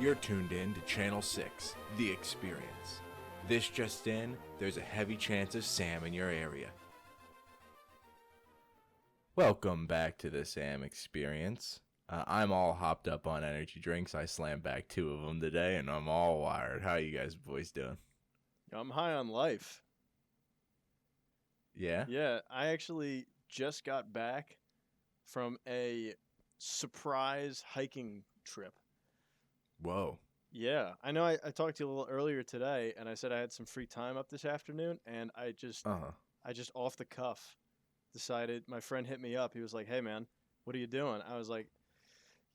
You're tuned in to Channel 6, The Experience. This just in, there's a heavy chance of SAM in your area. Welcome back to the SAM Experience. I'm all hopped up on energy drinks. I slammed back 2 of them today, and I'm all wired. How you guys boys doing? I'm high on life. Yeah? Yeah, I actually just got back from a surprise hiking trip. Whoa. Yeah, I know I talked to you a little earlier today, and I said I had some free time up this afternoon, and I just off the cuff decided, my friend hit me up. He was like, "Hey, man, what are you doing?" I was like,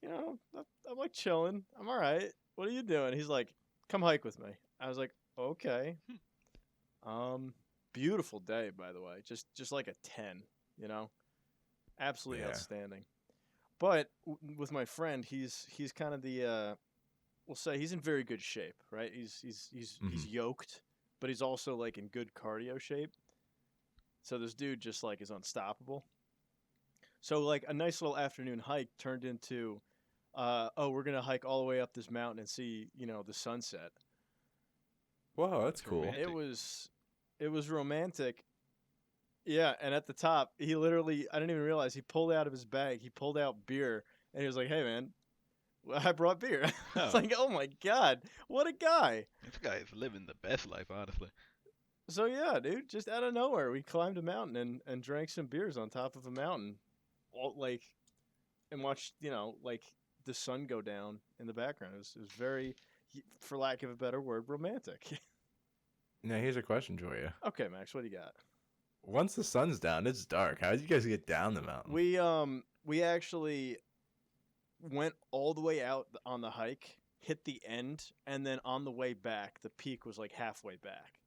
I'm like chilling. I'm all right. What are you doing? He's like, "Come hike with me." I was like, "Okay." Beautiful day, by the way. Just like a 10, you know? Absolutely outstanding. But with my friend, he's kind of the we'll say he's in very good shape, right? He's yoked, but he's also like in good cardio shape. So this dude just like is unstoppable. So like a nice little afternoon hike turned into we're going to hike all the way up this mountain and see, the sunset. Wow, that's cool. Romantic. It was romantic. Yeah, and at the top, he literally, I didn't even realize, he pulled out of his bag, he pulled out beer, and he was like, "Hey, man, I brought beer." It's like, oh my God, what a guy. This guy is living the best life, honestly. So yeah, dude, just out of nowhere, we climbed a mountain and drank some beers on top of a mountain. And watched, like the sun go down in the background. It was very, for lack of a better word, romantic. Now, here's a question for you. Okay, Max, what do you got? Once the sun's down, it's dark. How did you guys get down the mountain? We actually went all the way out on the hike, hit the end, and then on the way back, the peak was like halfway back.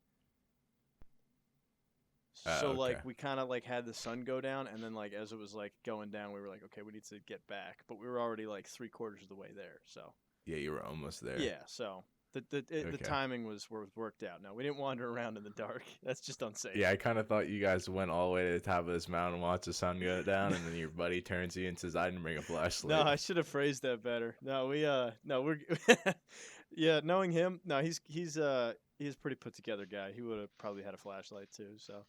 So okay. like we kind of like had the sun go down, and then like as it was like going down, we were like, okay, we need to get back, but we were already like 3/4 of the way there. So Yeah, you were almost there. yeah, so the timing was worked out. No, we didn't wander around in the dark. That's just unsafe. Yeah, I kind of thought you guys went all the way to the top of this mountain, watch the sun go down, and then your buddy turns to you and says, "I didn't bring a flashlight." No, I should have phrased that better. No, we're yeah, knowing him, no, he's a pretty put together guy. He would have probably had a flashlight too. So,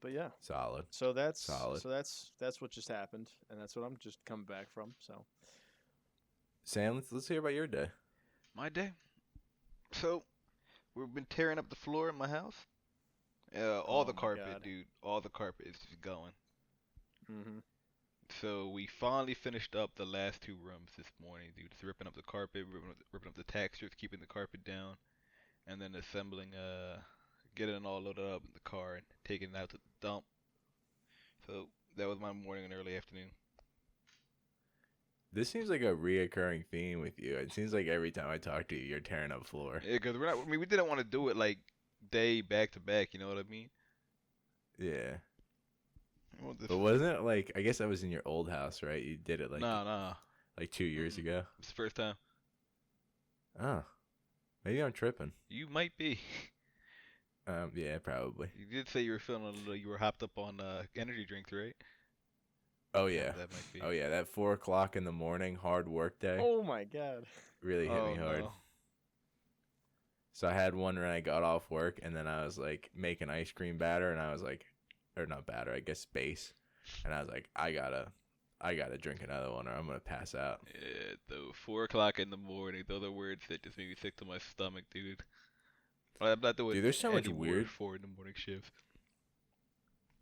but yeah, Solid. so that's Solid. So that's what just happened, and that's what I'm just coming back from. So, Sam, let's hear about your day. My day. So, we've been tearing up the floor in my house. All the carpet, God. dude. All the carpet is just going. mm-hmm. So we finally finished up the last 2 rooms this morning, dude. Just ripping up the carpet, ripping up the textures, keeping the carpet down, and then assembling, getting it all loaded up in the car and taking it out to the dump. So that was my morning and early afternoon. This seems like a reoccurring theme with you. It seems like every time I talk to you, you're tearing up floor. Yeah, because we didn't want to do it like day back to back. You know what I mean? Yeah. Well, But wasn't it like, I guess that was in your old house, right? You did it like like 2 years ago. It's the first time. Oh, maybe I'm tripping. You might be. Yeah, probably. You did say you were feeling a little. You were hopped up on energy drinks, right? Oh yeah. That might be. Oh yeah, that 4 o'clock in the morning hard work day Oh my God. really hit me hard. No. So I had one when I got off work, and then I was like making ice cream batter, and I was like, or not batter, I guess base, and I was like, I gotta drink another one, or I'm gonna pass out. Yeah, though 4 o'clock in the morning. Those are words that just made me sick to my stomach, dude. I'm not doing. Dude, there's so much any weird. word for in the morning shift.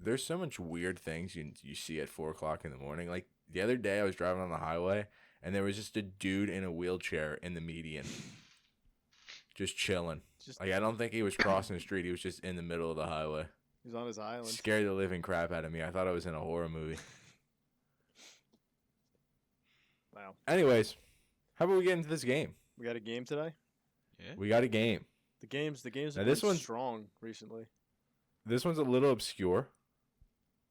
There's so much weird things you see at 4 o'clock in the morning. Like the other day, I was driving on the highway, and there was just a dude in a wheelchair in the median, just chilling. Like I don't think he was crossing the street. He was just in the middle of the highway. He's on his island. Scared the living crap out of me. I thought I was in a horror movie. Wow. Anyways, how about we get into this game? We got a game today. Yeah. We got a game. The games Now, have this been one's- strong recently. This one's a little obscure,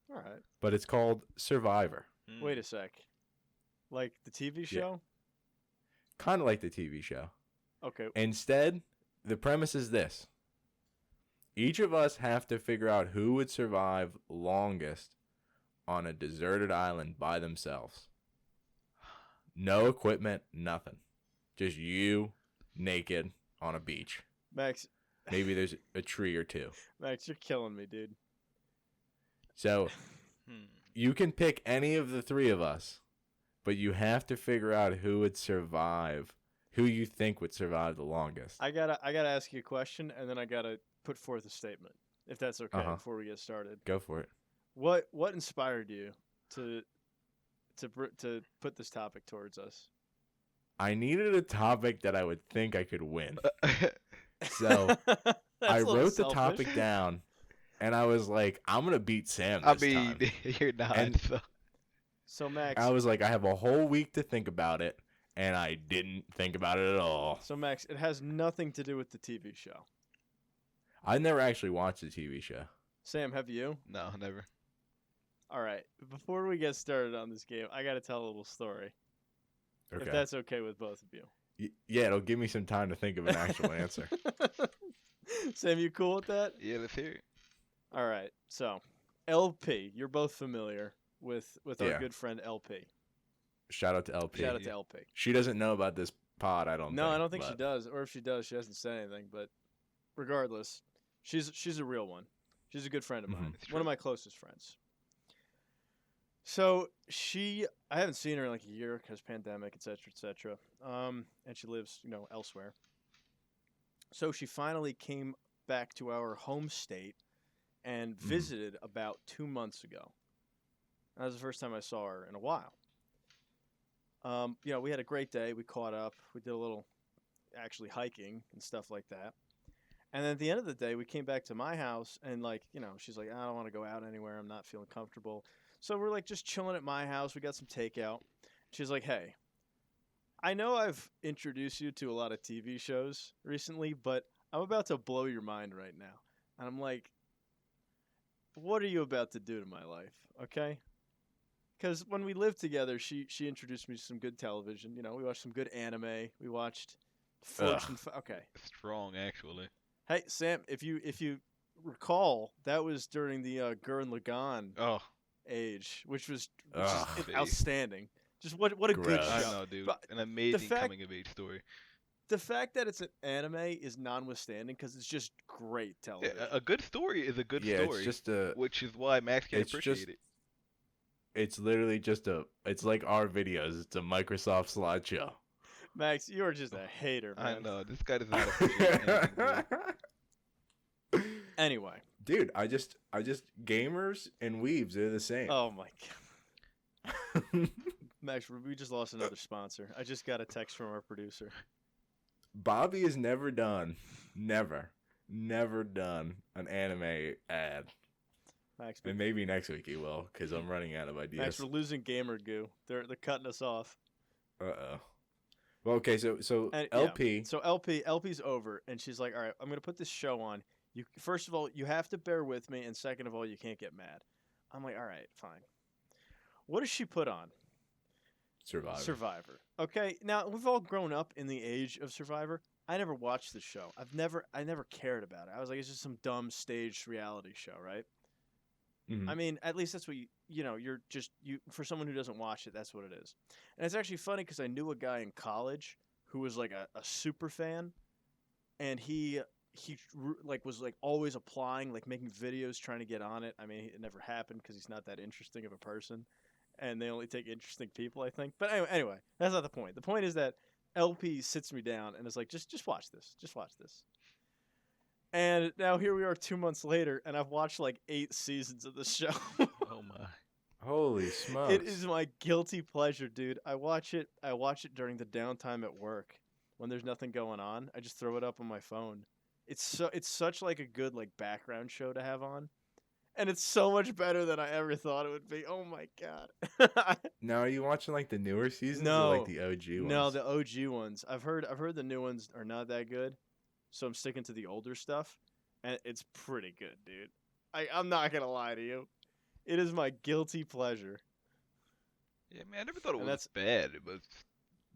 All right. but it's called Survivor. Wait a sec. Like the TV show? Kind of like the TV show. Okay. Instead, the premise is this. Each of us have to figure out who would survive longest on a deserted island by themselves. No equipment, nothing. Just you, naked, on a beach. Max, Maybe there's a tree or two. Max, you're killing me, dude. So Hmm. you can pick any of the three of us, but you have to figure out who would survive, who you think would survive the longest. I gotta ask you a question, and then I gotta put forth a statement, if that's okay, Uh-huh. before we get started. Go for it. What inspired you to to put this topic towards us? I needed a topic that I would think I could win. So That's I a little wrote the selfish. topic down, and I was like, I'm going to beat Sam I this mean, time. you're not. And So. So Max, I was like, I have a whole week to think about it, and I didn't think about it at all. it has nothing to do with the TV show. I never actually watched the TV show. Sam, have you? No, never. All right. Before we get started on this game, I gotta tell a little story, Okay. if that's okay with both of you. Yeah, it'll give me some time to think of an actual answer. Sam, you cool with that? Yeah, let's hear it. All right. So, LP, you're both familiar with our Yeah. good friend LP. Shout out to LP. Shout out to LP. She doesn't know about this pod, I don't think. No, I don't think she but- does. Or if she does, she hasn't said anything. But regardless, she's a real one. She's a good friend of mine. It's One of true. my closest friends. So I haven't seen her in like a year because pandemic, etc., etc. And she lives, elsewhere. So she finally came back to our home state and visited about 2 months ago. That was the first time I saw her in a while. We had a great day. We caught up. We did a little actually hiking and stuff like that. And then at the end of the day, we came back to my house and she's like, I don't want to go out anywhere. I'm not feeling comfortable. So we're like just chilling at my house. We got some takeout. She's like, hey, I know I've introduced you to a lot of TV shows recently, but I'm about to blow your mind right now. And I'm like, what are you about to do to my life? Okay. Because when we lived together, she introduced me to some good television. We watched some good anime. We watched Fortune. Okay. Strong, actually. Hey Sam, if you recall, that was during the Gurren Lagann Oh, age, which is Ugh. outstanding. Just what a good Gross. I show. know, dude. But An amazing fact- coming of age story. The fact that it's an anime is non-withstanding because it's just great Yeah, television. a good story is a good Yeah, story, it's just a. which is why Max can it's appreciate just- it. It's literally just a. It's like our videos. It's a Microsoft slideshow. Max, you're just a hater, man. I know this guy does not appreciate anything. Dude. Anyway. Dude, I just gamers and weebs, they're the same. Oh my god. Max, we just lost another sponsor. I just got a text from our producer. Bobby has never done an anime ad. Max, And maybe next week he will, because I'm running out of Max, ideas. we're losing gamer goo. They're cutting us off. Uh-oh. Well, okay, so And, LP. Yeah. So LP's over, and she's like, "All right, I'm gonna put this show on. You first of all, you have to bear with me, and second of all, you can't get mad." I'm like, "All right, fine." What does she put on? Survivor. Okay, now we've all grown up in the age of Survivor. I never watched the show. I never cared about it. I was like, it's just some dumb staged reality show, right? Mhm. I mean, at least that's what you're just for someone who doesn't watch it, that's what it is. And it's actually funny because I knew a guy in college who was like a super fan, and he was like always applying, like making videos trying to get on it. I mean, it never happened because he's not that interesting of a person, and they only take interesting people, I think. But anyway, that's not the point. The point is that LP sits me down and is like, just watch this, just watch this. And now here we are 2 months later, and I've watched like 8 seasons of the show. Oh my. Holy smokes. It is my guilty pleasure, dude. I watch it during the downtime at work when there's nothing going on. I just throw it up on my phone. It's such like a good like background show to have on. And it's so much better than I ever thought it would be. Oh my god. Now, are you watching like the newer seasons No. or like the OG ones? No, the OG ones. I've heard the new ones are not that good. So I'm sticking to the older stuff, and it's pretty good, dude. I'm not going to lie to you. It is my guilty pleasure. Yeah, man, I never thought it And was that's- bad. It was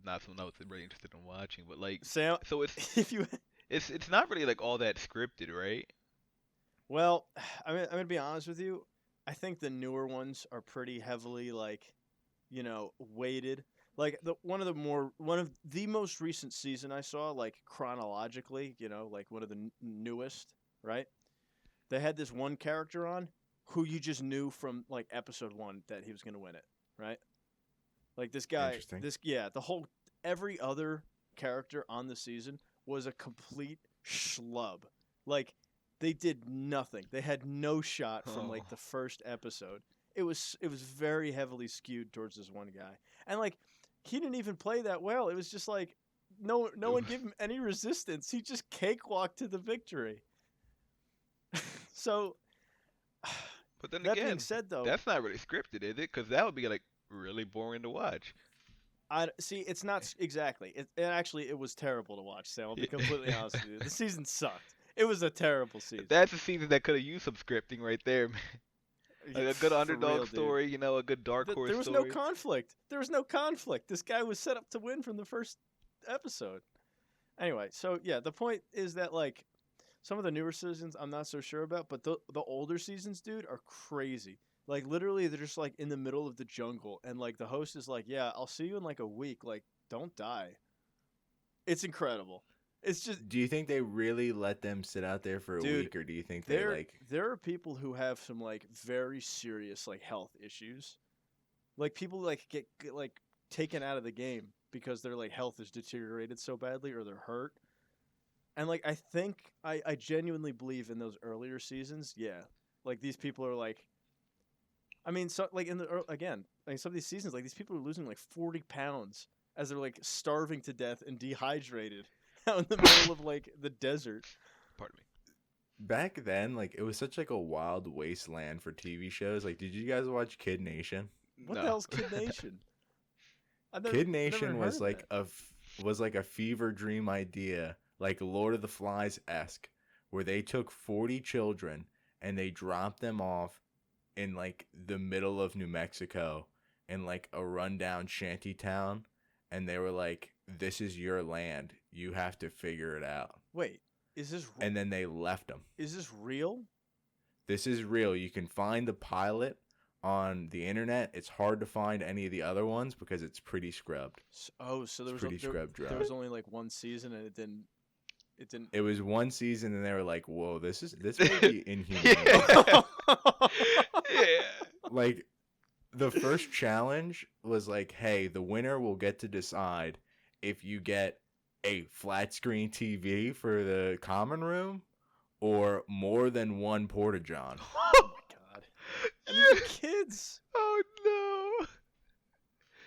not something I was really interested in watching. But like, Sam, so it's if you it's not really like all that scripted, right? Well, I'm going to be honest with you. I think the newer ones are pretty heavily, like, weighted. Like one of the most recent season I saw, like chronologically, like one of the newest, right? They had this one character on who you just knew from like episode 1 that he was going to win it, right? Like this guy, Interesting. the whole every other character on the season was a complete schlub. Like they did nothing. They had no shot from Oh. like the first episode. It was very heavily skewed towards this one guy. And like he didn't even play that well. It was just like no one gave him any resistance. He just cakewalked to the victory. So But then that being again, said though, that's not really scripted, is it? Because that would be like really boring to watch. I see. It's not exactly. It was terrible to watch. Sam, I'll be completely honest with you. The season sucked. It was a terrible season. That's a season that could have used some scripting right there, man. Like a good For underdog real, dude. story, a good dark horse There was story. no conflict. There was no conflict. This guy was set up to win from the first episode. Anyway, so yeah, the point is that like some of the newer seasons I'm not so sure about, but the older seasons, dude, are crazy. Like literally, they're just like in the middle of the jungle, and like the host is like, "Yeah, I'll see you in like a week. Like, don't die." It's incredible. It's just, Do you think they really let them sit out there for a dude. week, or do you think they like? There are people who have some like very serious like health issues. Like people like get like taken out of the game because their like health is deteriorated so badly or they're hurt. And like I think I genuinely believe in those earlier seasons, yeah. Like these people are like, I mean, so like in the again, like some of these seasons, like these people are losing like 40 pounds as they're like starving to death and dehydrated out in the middle of like the desert. Pardon me. Back then, like it was such like a wild wasteland for TV shows. Like, did you guys watch Kid Nation? What No. the hell's Kid Nation? Kid Nation never was heard of like that. was like a fever dream idea, like Lord of the Flies esque, where they took 40 children and they dropped them off in like the middle of New Mexico in like a rundown shanty town, and they were like, "This is your land. You have to figure it out." Wait, is this And then they left them. is this real? This is real. You can find the pilot on the internet. It's hard to find any of the other ones because it's pretty scrubbed. So there was pretty scrubbed there dry. was only like one season and it didn't. It was one season, and they were like, "Whoa, this may be inhuman." Yeah. Yeah. Like, the first challenge was like, "Hey, the winner will get to decide if you get a flat screen TV for the common room or more than one porta john." Oh my god! And these are kids. Oh no.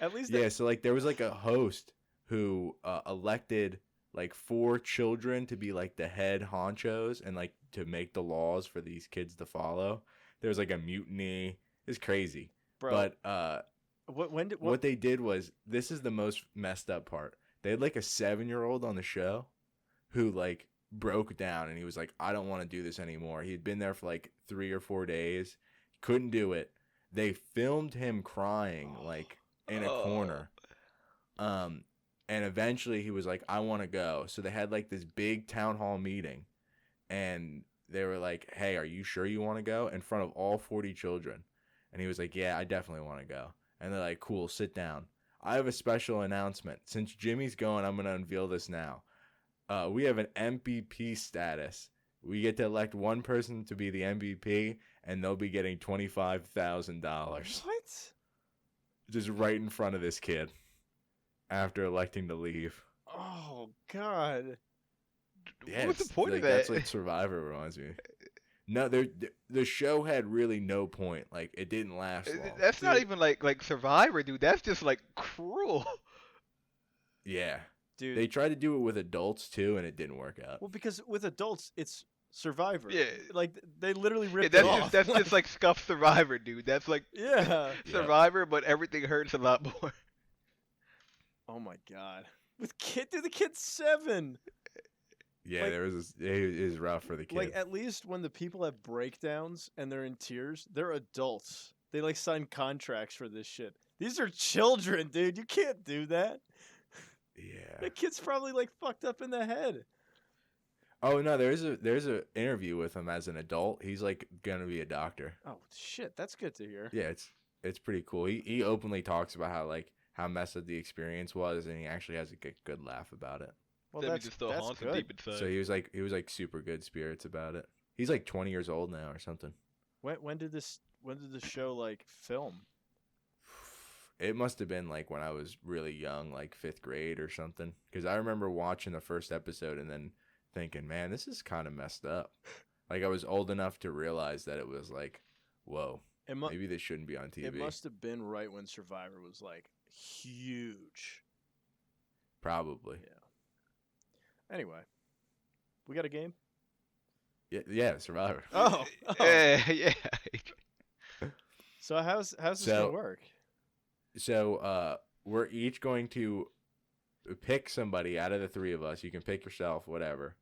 At least Yeah, so like there was like a host who elected like 4 children to be like the head honchos and like to make the laws for these kids to follow. There was like a mutiny. It's crazy. bro. But What they did was, this is the most messed up part. They had like a 7-year-old on the show who like broke down and he was like, "I don't want to do this anymore." He had been there for like 3 or 4 days. Couldn't do it. They filmed him crying like in a corner. And eventually he was like, "I want to go." So they had like this big town hall meeting and they were like, "Hey, are you sure you want to go?" in front of all 40 children. And he was like, "Yeah, I definitely want to go." And they're like, "Cool, sit down. I have a special announcement. Since Jimmy's going, I'm going to unveil this now. We have an MVP status. We get to elect one person to be the MVP, and they'll be getting $25,000 What? just right in front of this kid after electing to leave." Oh god. Yeah, What's the it's point like, of that? that's what Survivor reminds me. No, the show had really no point. Like, it didn't last long. That's not Dude. even like Survivor, dude. That's just like cruel. Yeah. Dude. They tried to do it with adults too, and it didn't work out. Well, because with adults, it's Survivor. Yeah. Like they literally Yeah, ripped that's it just off. that's just like scuff Survivor, dude. That's like Yeah. Yeah. Survivor, but everything hurts a lot more. Oh my god. With dude, the kid's 7. Yeah, Like- there was it was rough for the kid. Like at least when the people have breakdowns and they're in tears, they're adults. They like sign contracts for this shit. These are children, dude. You can't do that. Yeah. That kid's probably like fucked up in the head. Oh no, there's a interview with him as an adult. He's like gonna be a doctor. Oh shit, that's good to hear. Yeah, it's pretty cool. He openly talks about how messed up the experience was, and he actually has a good laugh about it. Well, That means it still that's haunts him good. deep inside. So he was like super good spirits about it. He's like 20 years old now or something. When did this show like film? It must have been like when I was really young, like 5th grade or something. Because I remember watching the first episode and then thinking, man, this is kind of messed up. Like I was old enough to realize that it was like, whoa, maybe this shouldn't be on TV. It must have been right when Survivor was like huge. Probably. Yeah. Anyway, we got a game. Yeah, Survivor. Oh. Yeah. So how's this So- gonna work? So we're each going to pick somebody out of the three of us. You can pick yourself, whatever.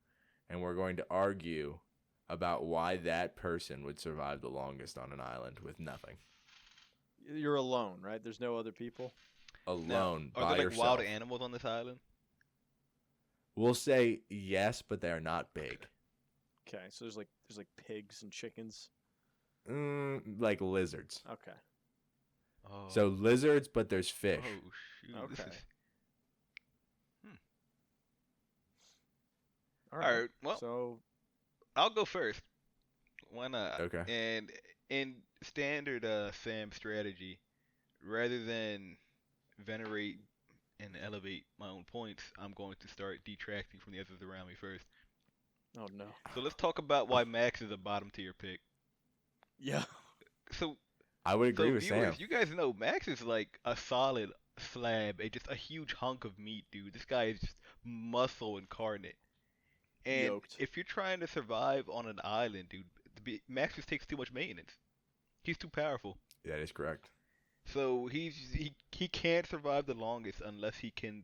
And we're going to argue about why that person would survive the longest on an island with nothing. You're alone, right? There's no other people. Alone, Are by there like yourself. wild animals on this island? We'll say yes, but they are not big. Okay, so there's like pigs and chickens. Like lizards. Okay. Oh. So lizards, but there's fish. Oh shoot. This Okay. is... All All right. Well, So I'll go first. Why not? Okay. And in standard S.A.M strategy, rather than venerate and elevate my own points, I'm going to start detracting from the others around me first. oh no. So let's talk about why Max is a bottom tier pick. Yeah. So, I would agree so with viewers, Sam. you guys know Max is like a solid slab, just a huge hunk of meat, dude. This guy is just muscle incarnate. And Yoked. if you're trying to survive on an island, dude, Max just takes too much maintenance. He's too powerful. That is correct. So he can't survive the longest unless he can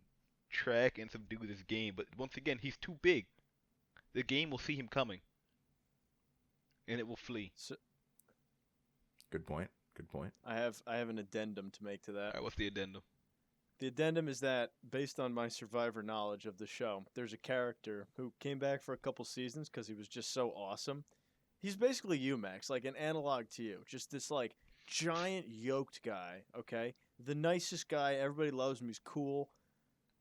track and subdue this game. But once again, he's too big. The game will see him coming, and it will flee. So Good point. Good point. I have an addendum to make to that. All right, what's the addendum? The addendum is that, based on my Survivor knowledge of the show, there's a character who came back for a couple seasons because he was just so awesome. He's basically you, Max, like an analog to you. Just this, like, giant yoked guy, okay? The nicest guy. Everybody loves him. He's cool.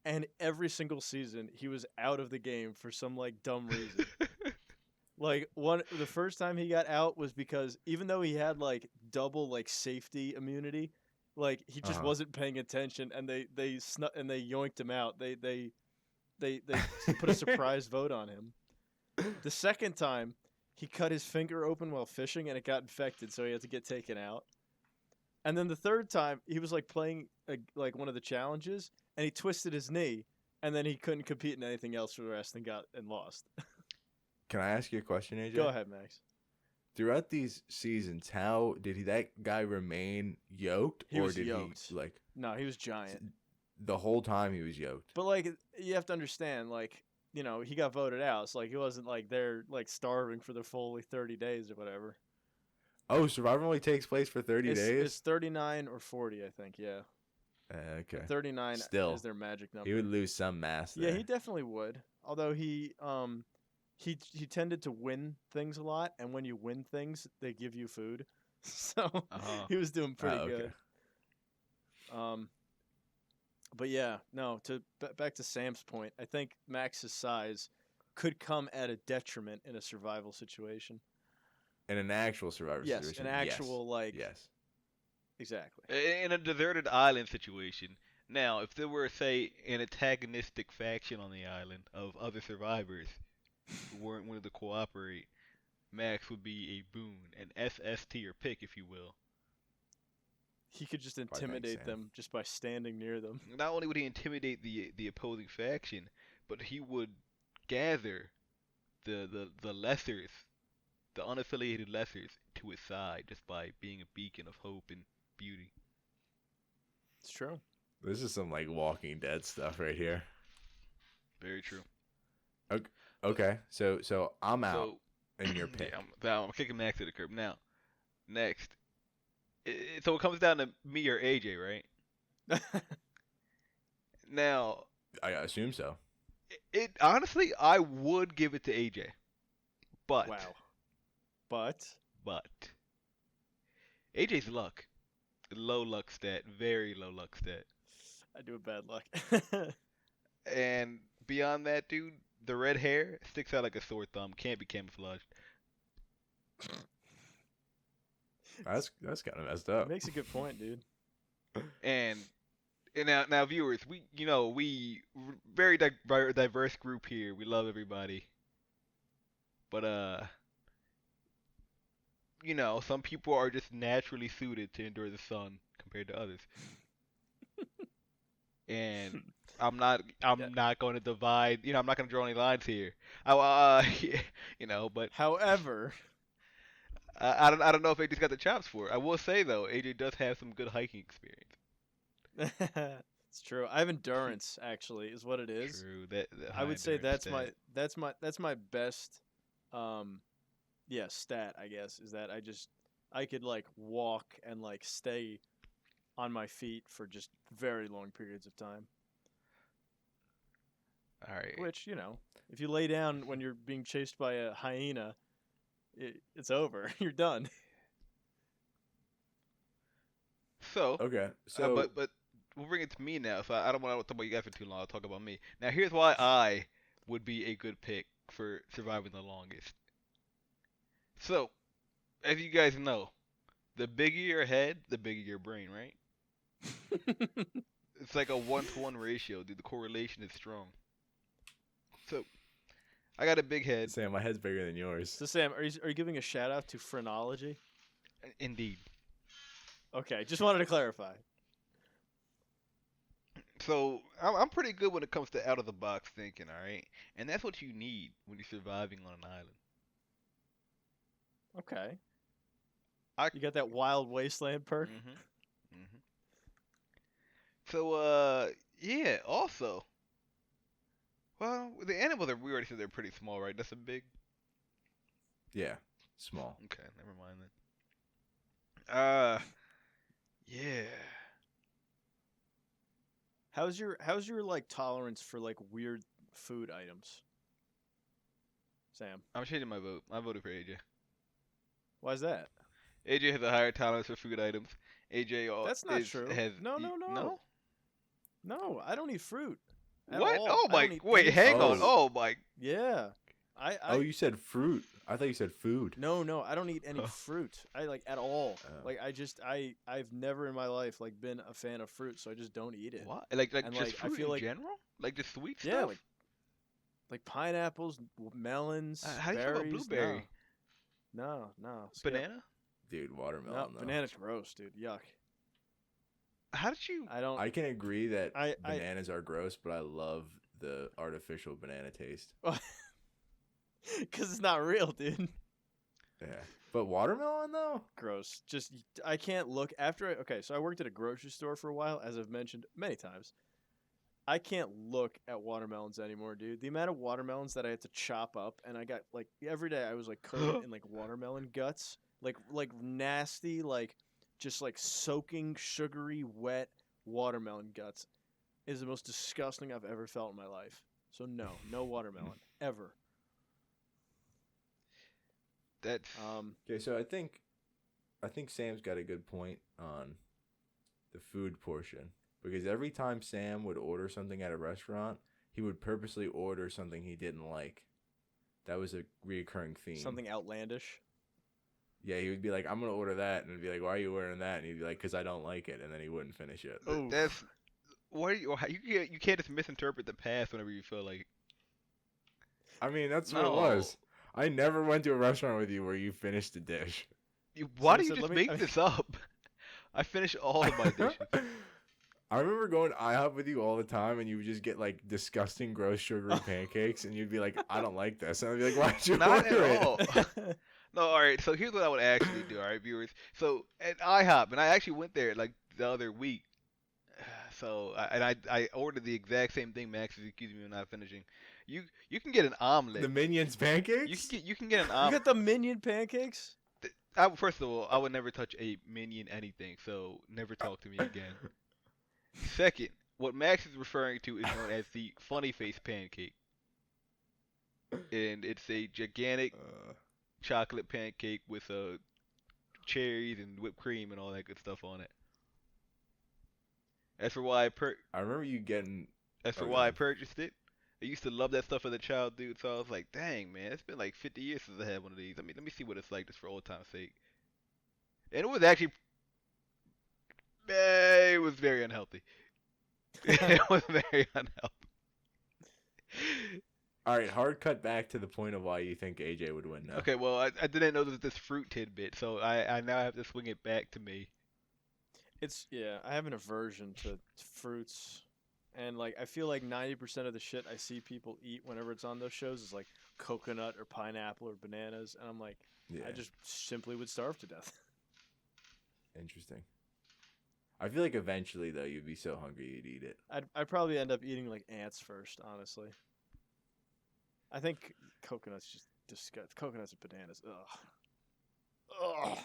And every single season, he was out of the game for some, like, dumb reason. Like, the first time he got out was because even though he had, like, double, like, safety immunity, like he just wasn't paying attention, and they yoinked him out. They put a surprise vote on him. The second time, he cut his finger open while fishing, and it got infected, so he had to get taken out. And then the third time, he was like playing like one of the challenges, and he twisted his knee, and then he couldn't compete in anything else for the rest and lost. Can I ask you a question, AJ? Go ahead, Max. Throughout these seasons, how did that guy remain yoked, He or was did yoked. he like No, he was giant. the whole time he was yoked? But like you have to understand, like, you know, he got voted out, so like he wasn't like there like starving for the full 30 days or whatever. Oh, Survivor only takes place for 30 days. It's 39 or 40, I think. Yeah. Okay. 39 Still, is their magic number. he would lose some mass there. Yeah, he definitely would. Although he tended to win things a lot, and when you win things, they give you food. So he was doing pretty good. But yeah, no. Back to Sam's point, I think Max's size could come at a detriment in a survival situation. In an actual Survivor Yes, situation. an actual like. Yes. Exactly. In a deserted island situation. Now, if there were, say, an antagonistic faction on the island of other survivors who weren't willing to cooperate, Max would be a boon, an SS tier pick, if you will. He could just thanks, intimidate Sam. them just by standing near them. Not only would he intimidate the opposing faction, but he would gather the lessers, the unaffiliated lessers, to his side just by being a beacon of hope and beauty. It's true. This is some like Walking Dead stuff right here. Very true. Okay, so I'm out So, in your pick. yeah, I'm kicking Max to the curb. Now, next. So it comes down to me or AJ, right? Now, I assume so. it honestly, I would give it to AJ. But, Wow. But AJ's luck. Low luck stat. Very low luck stat. I do a bad luck. And beyond that, dude, the red hair sticks out like a sore thumb. Can't be camouflaged. That's kind of messed He up. makes a good point, dude. And now viewers, we very diverse group here. We love everybody, but some people are just naturally suited to endure the sun compared to others. And Yeah. I'm not going to divide. I'm not going to draw any lines here. I, but However, I don't know if AJ's got the chops for it. I will say though, AJ does have some good hiking experience. it's true. I have endurance actually, is what it is. True, that the I high would say endurance that's my best yeah, stat, I guess, is that I could like walk and like stay on my feet for just very long periods of time. All right. Which, if you lay down when you're being chased by a hyena, it's over. You're done. So, Okay, so but we'll bring it to me now. So I don't want to talk about you guys for too long. I'll talk about me. Now, here's why I would be a good pick for surviving the longest. So, as you guys know, the bigger your head, the bigger your brain, right? It's like a 1-to-1 ratio, dude. The correlation is strong. So, I got a big head, Sam, my head's bigger than yours. So Sam, are you giving a shout out to phrenology? indeed. Okay, just wanted to clarify. So, I'm pretty good when it comes to out of the box thinking, all right? And that's what you need when you're surviving on an island. Okay. I You got that wild wasteland perk? Mhm. Mhm. So, yeah. Also, well, the animals are we already said they're pretty small, right? That's a big. Yeah, small. Okay, never mind then. Yeah. How's your like tolerance for like weird food items? Sam. I'm changing my vote. I voted for AJ. Why is that? AJ has a higher tolerance for food items. AJ That's not is true. has No, no, no. no. No, I don't eat fruit at What? all. Oh I my! don't eat Wait, any hang on. fruits. Oh. Oh my! Yeah. I Oh, you said fruit. I thought you said food. No, I don't eat any fruit. I like at all. Oh. Like I've never in my life like been a fan of fruit, so I just don't eat it. What? Like And just like I fruit feel in like general? Like just sweet yeah, stuff? like pineapples, melons, How do you feel about berries. blueberry? No. Skip. Banana? Dude, No, watermelon though. banana's gross, dude. Yuck. How did you? I don't. I can agree that I bananas are gross, but I love the artificial banana taste. because it's not real, dude. Yeah. But watermelon though? Gross. Just I can't look after it. Okay, so I worked at a grocery store for a while, as I've mentioned many times. I can't look at watermelons anymore, dude. The amount of watermelons that I had to chop up, and I got like every day I was like covered in like watermelon guts, like nasty, like just like soaking sugary wet watermelon guts is the most disgusting I've ever felt in my life. So no watermelon ever. That's Okay, so I think Sam's got a good point on the food portion. Because every time Sam would order something at a restaurant, he would purposely order something he didn't like. That was a recurring theme. Something outlandish. Yeah, he would be like, "I'm gonna order that," and it'd be like, "Why are you ordering that?" And he'd be like, "Cause I don't like it," and then he wouldn't finish it. Oh, that's what you can't just misinterpret the past whenever you feel like. I mean, that's what No. it was. I never went to a restaurant with you where you finished a dish. Why So do he you said, just "Let me- make this up? I finish all of my dishes. I remember going to IHOP with you all the time, and you would just get like disgusting, gross, sugary pancakes, and you'd be like, "I don't like this," and I'd be like, "Why'd you Not order at it?" all. No, all right. So here's what I would actually do. All right, viewers. So at IHOP, and I actually went there like the other week. So I ordered the exact same thing. Max is accusing me of not finishing. You can get an omelet. The Minions pancakes. You can get an you omelet. got the minion pancakes? First of all, I would never touch a minion anything. So never talk to me again. Second, what Max is referring to is known as the funny face pancake, and it's a gigantic chocolate pancake with cherries and whipped cream and all that good stuff on it. As for why I remember you getting. as for Oh, go why I ahead. purchased it, I used to love that stuff as a child, dude. So I was like, dang, man, it's been like 50 years since I had one of these. Let me see what it's like just for old time's sake. And it was actually, it was very unhealthy. It was very unhealthy. All right, hard cut back to the point of why you think AJ would win now. Okay, well, I didn't know there was this fruit tidbit, so I now have to swing it back to me. I have an aversion to fruits, and like I feel like 90% of the shit I see people eat whenever it's on those shows is like coconut or pineapple or bananas, and I'm like, I Yeah, just simply would starve to death. interesting. I feel like eventually though you'd be so hungry you'd eat it. I'd probably end up eating like ants first, honestly. I think coconuts just disgust. Coconuts and bananas. Ugh. Ugh.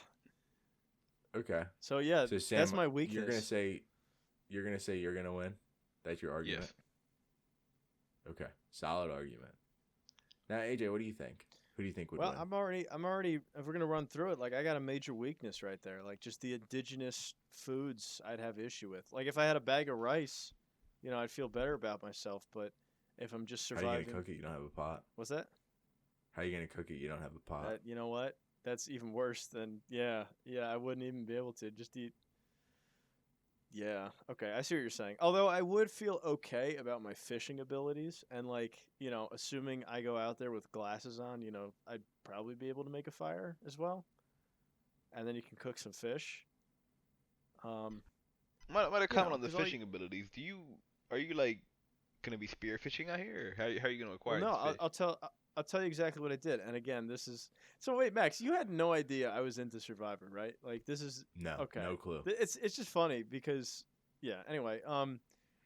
Okay. So yeah, So that's Sam, my you're gonna weakness. say you're gonna win. That's your argument. Yes. Okay. Solid argument. Now AJ, what do you think? Who do you think would Well, win? I'm already. If we're gonna run through it, like I got a major weakness right there. Like just the indigenous foods, I'd have issue with. Like if I had a bag of rice, I'd feel better about myself. But if I'm just How are you gonna surviving, cook it? You don't have a pot. what's that? How are you gonna cook it? You don't have a pot. That you know what? That's even worse than yeah. I wouldn't even be able to just eat. Yeah. Okay. I see what you're saying. Although I would feel okay about my fishing abilities, and like assuming I go out there with glasses on, I'd probably be able to make a fire as well, and then you can cook some fish. Um, Might have comment on the because all you, fishing abilities. Are you like gonna be spearfishing out here, or how are you gonna well, acquire no, this I'll, fish? I'll tell I'll tell you exactly what I did. And again, this is so. Wait, Max, you had no idea I was into Survivor, right? Like this is No, okay. no clue. It's just funny because yeah. Anyway, on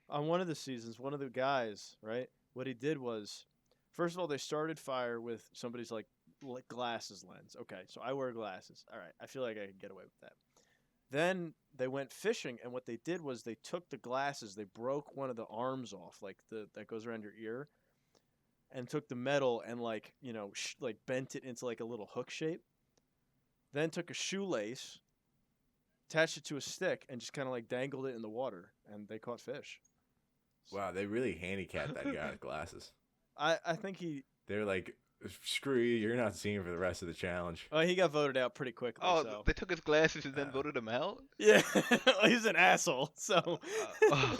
one of the seasons, one of the guys, right? What he did was, first of all, they started fire with somebody's like glasses lens. Okay, so I wear glasses. All right, I feel like I can get away with that. Then they went fishing, and what they did was they took the glasses, they broke one of the arms off, like the that goes around your ear, and took the metal and like bent it into like a little hook shape. Then took a shoelace, attached it to a stick, and just kind of like dangled it in the water, and they caught fish. Wow, they really handicapped that guy with glasses. I think he They're like, screw you, you're not seeing for the rest of the challenge. he got voted out pretty quickly. Oh, So they took his glasses and then Uh, voted him out. yeah, he's an asshole. So Oh,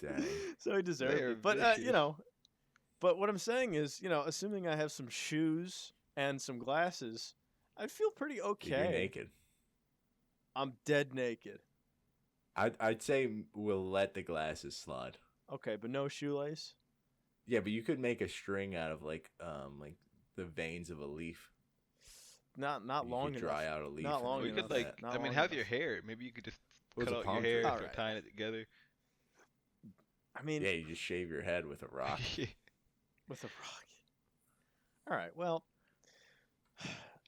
Dang. so he they deserved are it. But vicious. but what I'm saying is, assuming I have some shoes and some glasses, I'd feel pretty Dude, you're okay. naked. I'm dead naked. I'd say we'll let the glasses slide. Okay, but no shoelace. Yeah, but you could make a string out of like the veins of a leaf. Not You long could enough. dry out a leaf Not and long then Well, you use could enough. like, that. Not I mean, long how's enough. your hair? Maybe you could just Well, it's cut a out your palm hair tree. and All start right. tying it together. I mean, Yeah, you just shave your head with a rock. with a rock. All right. Well.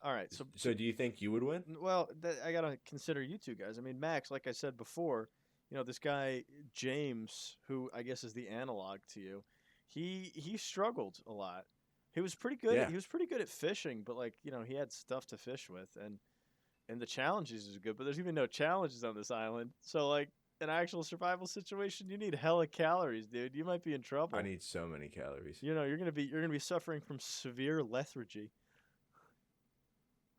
All right. So do you think you would win? Well, I gotta consider you two guys. I mean, Max, like I said before, this guy James, who I guess is the analog to you, he struggled a lot. He was pretty good. Yeah. He was pretty good at fishing, but like he had stuff to fish with, and the challenges is good. But there's even no challenges on this island, so like an actual survival situation, you need hella calories, dude. You might be in I trouble. need so many calories. You're gonna be suffering from severe lethargy.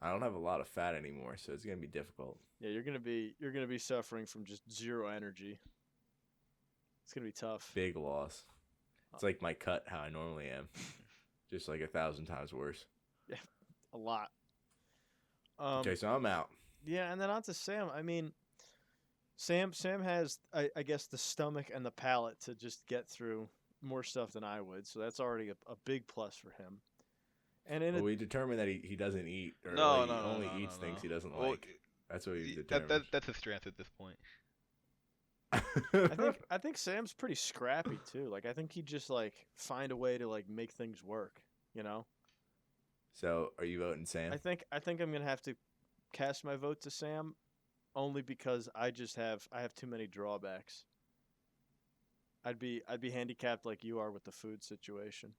I don't have a lot of fat anymore, so it's gonna be difficult. Yeah, you're gonna be suffering from just zero energy. It's gonna be tough. Big loss. It's like my cut, how I normally am, just like 1,000 times worse. Yeah, a lot. Okay, so I'm out. Yeah, and then on to Sam. I mean, Sam has I guess the stomach and the palate to just get through more stuff than I would, so that's already a big plus for him. And in Well, it, we determined that he doesn't eat, or No, like, no, he no, only no, eats no, things no. he doesn't Well, like. That's what we've that determined. that's a strength at this point. I think Sam's pretty scrappy too. Like I think he'd just like find a way to like make things work. You know. So, are you voting Sam? I think I'm gonna have to cast my vote to Sam, only because I have too many drawbacks. I'd be handicapped like you are with the food situation.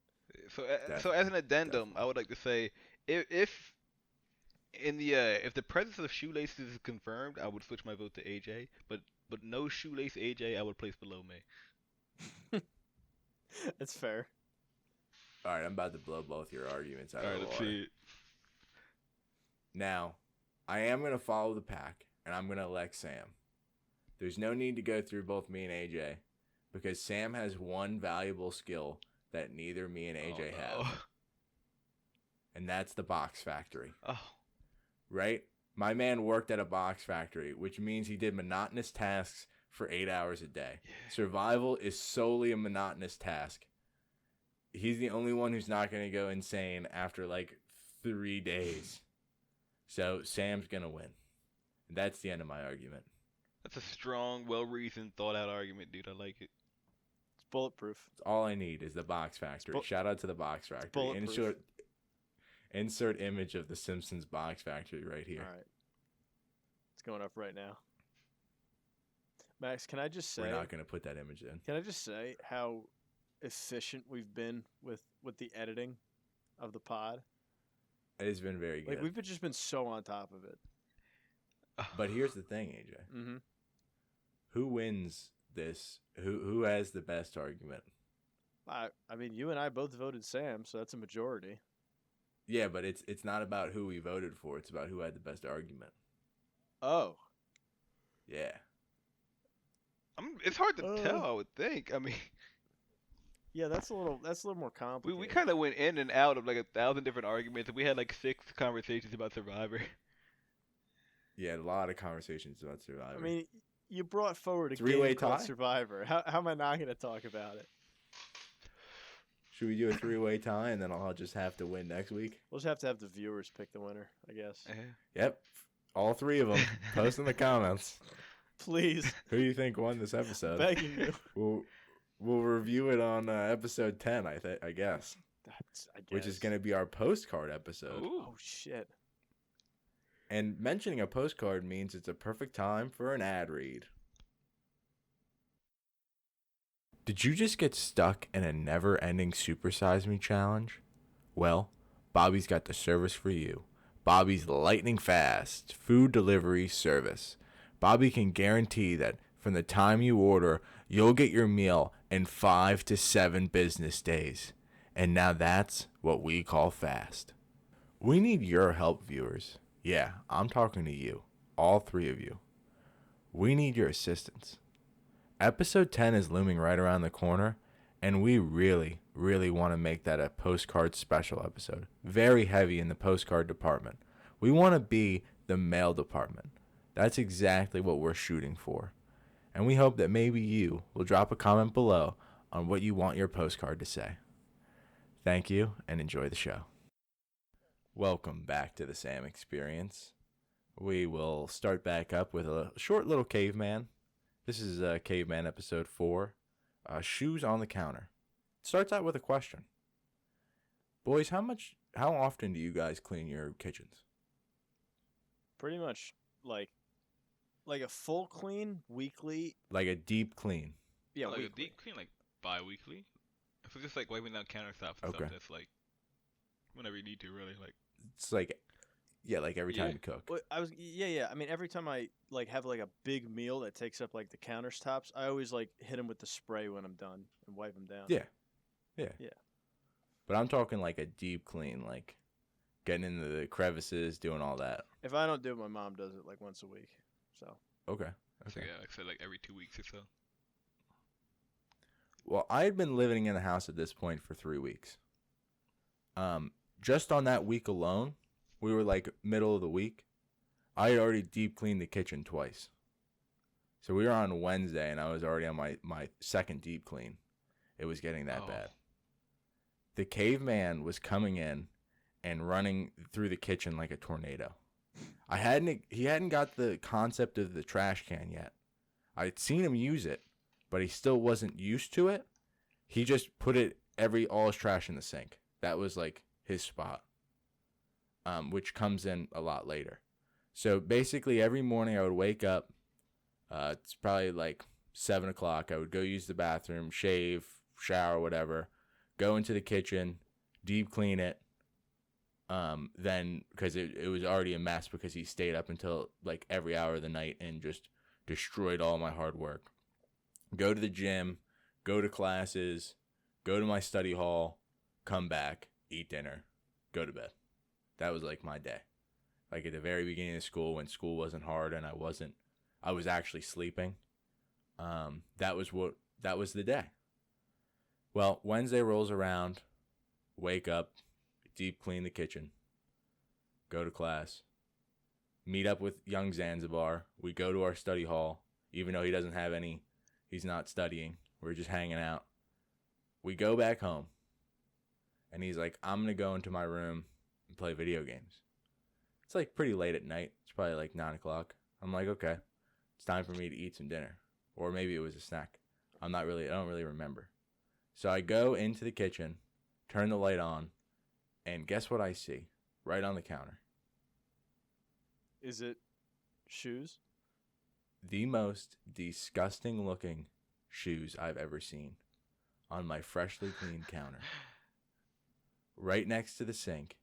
So as an Definitely, addendum, I definitely. would like to say if In the if the presence of shoelaces is confirmed, I would switch my vote to AJ. But no shoelace AJ, I would place below me. It's fair. All right, I'm about to blow both your arguments out All of right, the let's water. see it. Now, I am going to follow the pack, and I'm going to elect Sam. There's no need to go through both me and AJ, because Sam has one valuable skill that neither me and AJ have, and that's the box factory. Oh. Right? My man worked at a box factory, which means he did monotonous tasks for 8 hours a day. Yeah. Survival is solely a monotonous task. He's the only one who's not going to go insane after like 3 days. So Sam's going to win. That's the end of my argument. That's a strong, well-reasoned, thought-out argument, dude. I like it. It's bulletproof. All I need is the box factory. Shout out to the box factory. Insert image of the Simpsons box factory right here. All right. It's going up right now. Max, can I just say... We're not going to put that image in. Can I just say how efficient we've been with the editing of the pod? It has been very good. Like, we've just been so on top of it. But here's the thing, AJ. Mm-hmm. Who wins this? Who has the best argument? I mean, you and I both voted Sam, so that's a majority. Yeah, but it's not about who we voted for. It's about who had the best argument. Oh. Yeah. It's hard to tell, I would think. I mean... Yeah, that's a little more complicated. We kind of went in and out of like 1,000 different arguments, and we had like 6 conversations about Survivor. Yeah, a lot of conversations about Survivor. I mean, you brought forward a three-way game called tie? Survivor. How am I not going to talk about it? Should we do a 3-way tie, and then I'll just have to win next week? We'll just have to have the viewers pick the winner, I guess. Yep. All 3 of them. Post in the comments. Please. Who do you think won this episode? Begging you. We'll review it on episode 10, I guess. I guess. Which is going to be our postcard episode. Ooh. Oh, shit. And mentioning a postcard means it's a perfect time for an ad read. Did you just get stuck in a never-ending Supersize Me challenge? Well, Bobby's got the service for you. Bobby's lightning fast food delivery service. Bobby can guarantee that from the time you order, you'll get your meal in 5 to 7 business days. And now that's what we call fast. We need your help, viewers. Yeah, I'm talking to you, all 3 of you. We need your assistance. Episode 10 is looming right around the corner, and we really, really want to make that a postcard special episode. Very heavy in the postcard department. We want to be the mail department. That's exactly what we're shooting for. And we hope that maybe you will drop a comment below on what you want your postcard to say. Thank you, and enjoy the show. Welcome back to the S.A.M experience. We will start back up with a short little caveman. This is Caveman episode 4, shoes on the counter. It starts out with a question. Boys, how often do you guys clean your kitchens? Pretty much like a full clean weekly. Like a deep clean. Yeah, like weekly. a deep clean, like bi-weekly. So just like wiping down countertops and Okay. stuff. That's like whenever you need to, really. Like It's like, yeah, like every time you cook. Well, yeah. I mean, every time I like have like a big meal that takes up like the countertops, I always like hit them with the spray when I'm done and wipe them down. Yeah. Yeah. But I'm talking like a deep clean, like getting into the crevices, doing all that. If I don't do it, my mom does it like once a week. So. Okay. so yeah, like I said, like every 2 weeks or so. Well, I had been living in the house at this point for 3 weeks. Just on that week alone, we were like middle of the week. I had already deep cleaned the kitchen twice. So we were on Wednesday, and I was already on my second deep clean. It was getting that bad. The caveman was coming in and running through the kitchen like a tornado. He hadn't got the concept of the trash can yet. I'd seen him use it, but he still wasn't used to it. He just put all his trash in the sink. That was like his spot, which comes in a lot later. So basically every morning I would wake up. It's probably like 7 o'clock. I would go use the bathroom, shave, shower, whatever, go into the kitchen, deep clean it, Then because it was already a mess because he stayed up until like every hour of the night and just destroyed all my hard work. Go to the gym, go to classes, go to my study hall, come back, eat dinner, go to bed. That was like my day. Like at the very beginning of school when school wasn't hard and I was actually sleeping. That was the day. Well, Wednesday rolls around, wake up, deep clean the kitchen, go to class, meet up with young Zanzibar. We go to our study hall, even though he's not studying. We're just hanging out. We go back home, and he's like, I'm going to go into my room and play video games. It's like pretty late at night. It's probably like 9 o'clock. I'm like, okay, it's time for me to eat some dinner. Or maybe it was a snack. I don't really remember. So I go into the kitchen, turn the light on, and guess what I see? Right on the counter. Is it shoes? The most disgusting looking shoes I've ever seen on my freshly cleaned counter. Right next to the sink.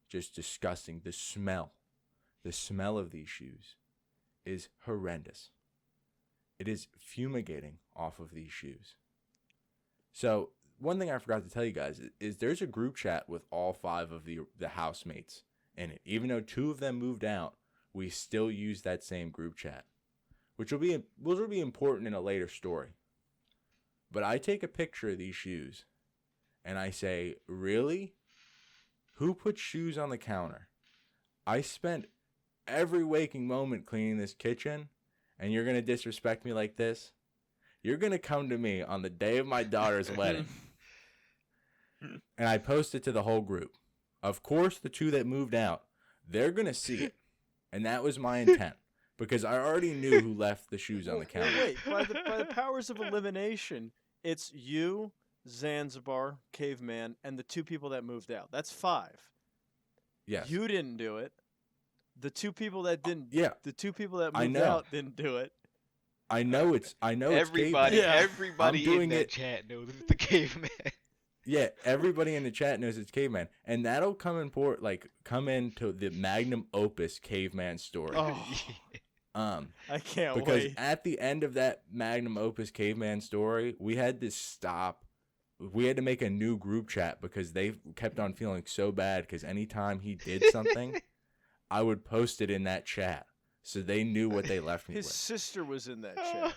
Just disgusting. The smell of these shoes is horrendous. It is fumigating off of these shoes. So one thing I forgot to tell you guys is there's a group chat with all 5 of the housemates in it. Even though 2 of them moved out, we still use that same group chat, which will be important in a later story. But I take a picture of these shoes, and I say, really? Who put shoes on the counter? I spent every waking moment cleaning this kitchen, and you're going to disrespect me like this? You're going to come to me on the day of my daughter's wedding. And I post it to the whole group. Of course, the 2 that moved out, they're going to see it. And that was my intent. Because I already knew who left the shoes on the counter. Wait, by the powers of elimination, it's you, Zanzibar, Caveman, and the 2 people that moved out. That's 5. Yes. You didn't do it. The 2 people that didn't. Yeah. The 2 people that moved out didn't do it. I know it's everybody. Caveman. Everybody in that chat knows it's the Caveman. Yeah, everybody in the chat knows it's Caveman, and that'll come into the magnum opus Caveman story. Oh, I can't wait. Because at the end of that magnum opus Caveman story, we had to stop. We had to make a new group chat because they kept on feeling so bad because anytime he did something, I would post it in that chat. So they knew what they left me with. His sister was in that chat.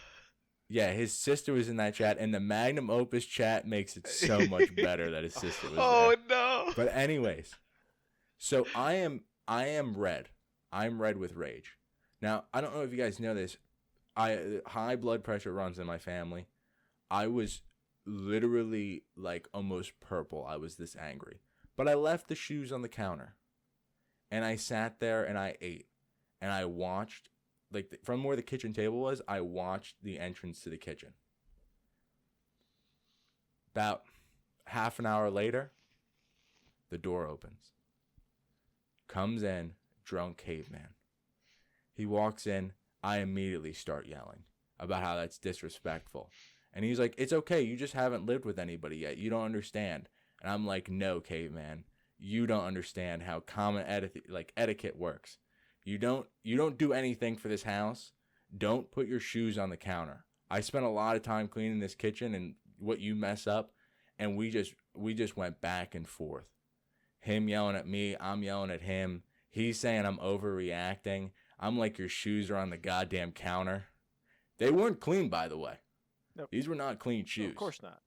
Yeah, his sister was in that chat, and the magnum opus chat makes it so much better that his sister was there. Oh no! But anyways, so I am red. I'm red with rage. Now I don't know if you guys know this. High blood pressure runs in my family. I was literally like almost purple. I was this angry, but I left the shoes on the counter, and I sat there and I ate. And I watched, from where the kitchen table was, I watched the entrance to the kitchen. About half an hour later, the door opens. Comes in, drunk Caveman. He walks in, I immediately start yelling about how that's disrespectful. And he's like, it's okay, you just haven't lived with anybody yet. You don't understand. And I'm like, no, Caveman, you don't understand how common etiquette works. You don't do anything for this house. Don't put your shoes on the counter. I spent a lot of time cleaning this kitchen and what you mess up, and we just went back and forth. Him yelling at me, I'm yelling at him. He's saying I'm overreacting. I'm like, your shoes are on the goddamn counter. They weren't clean, by the way. Nope. These were not clean shoes. No, of course not.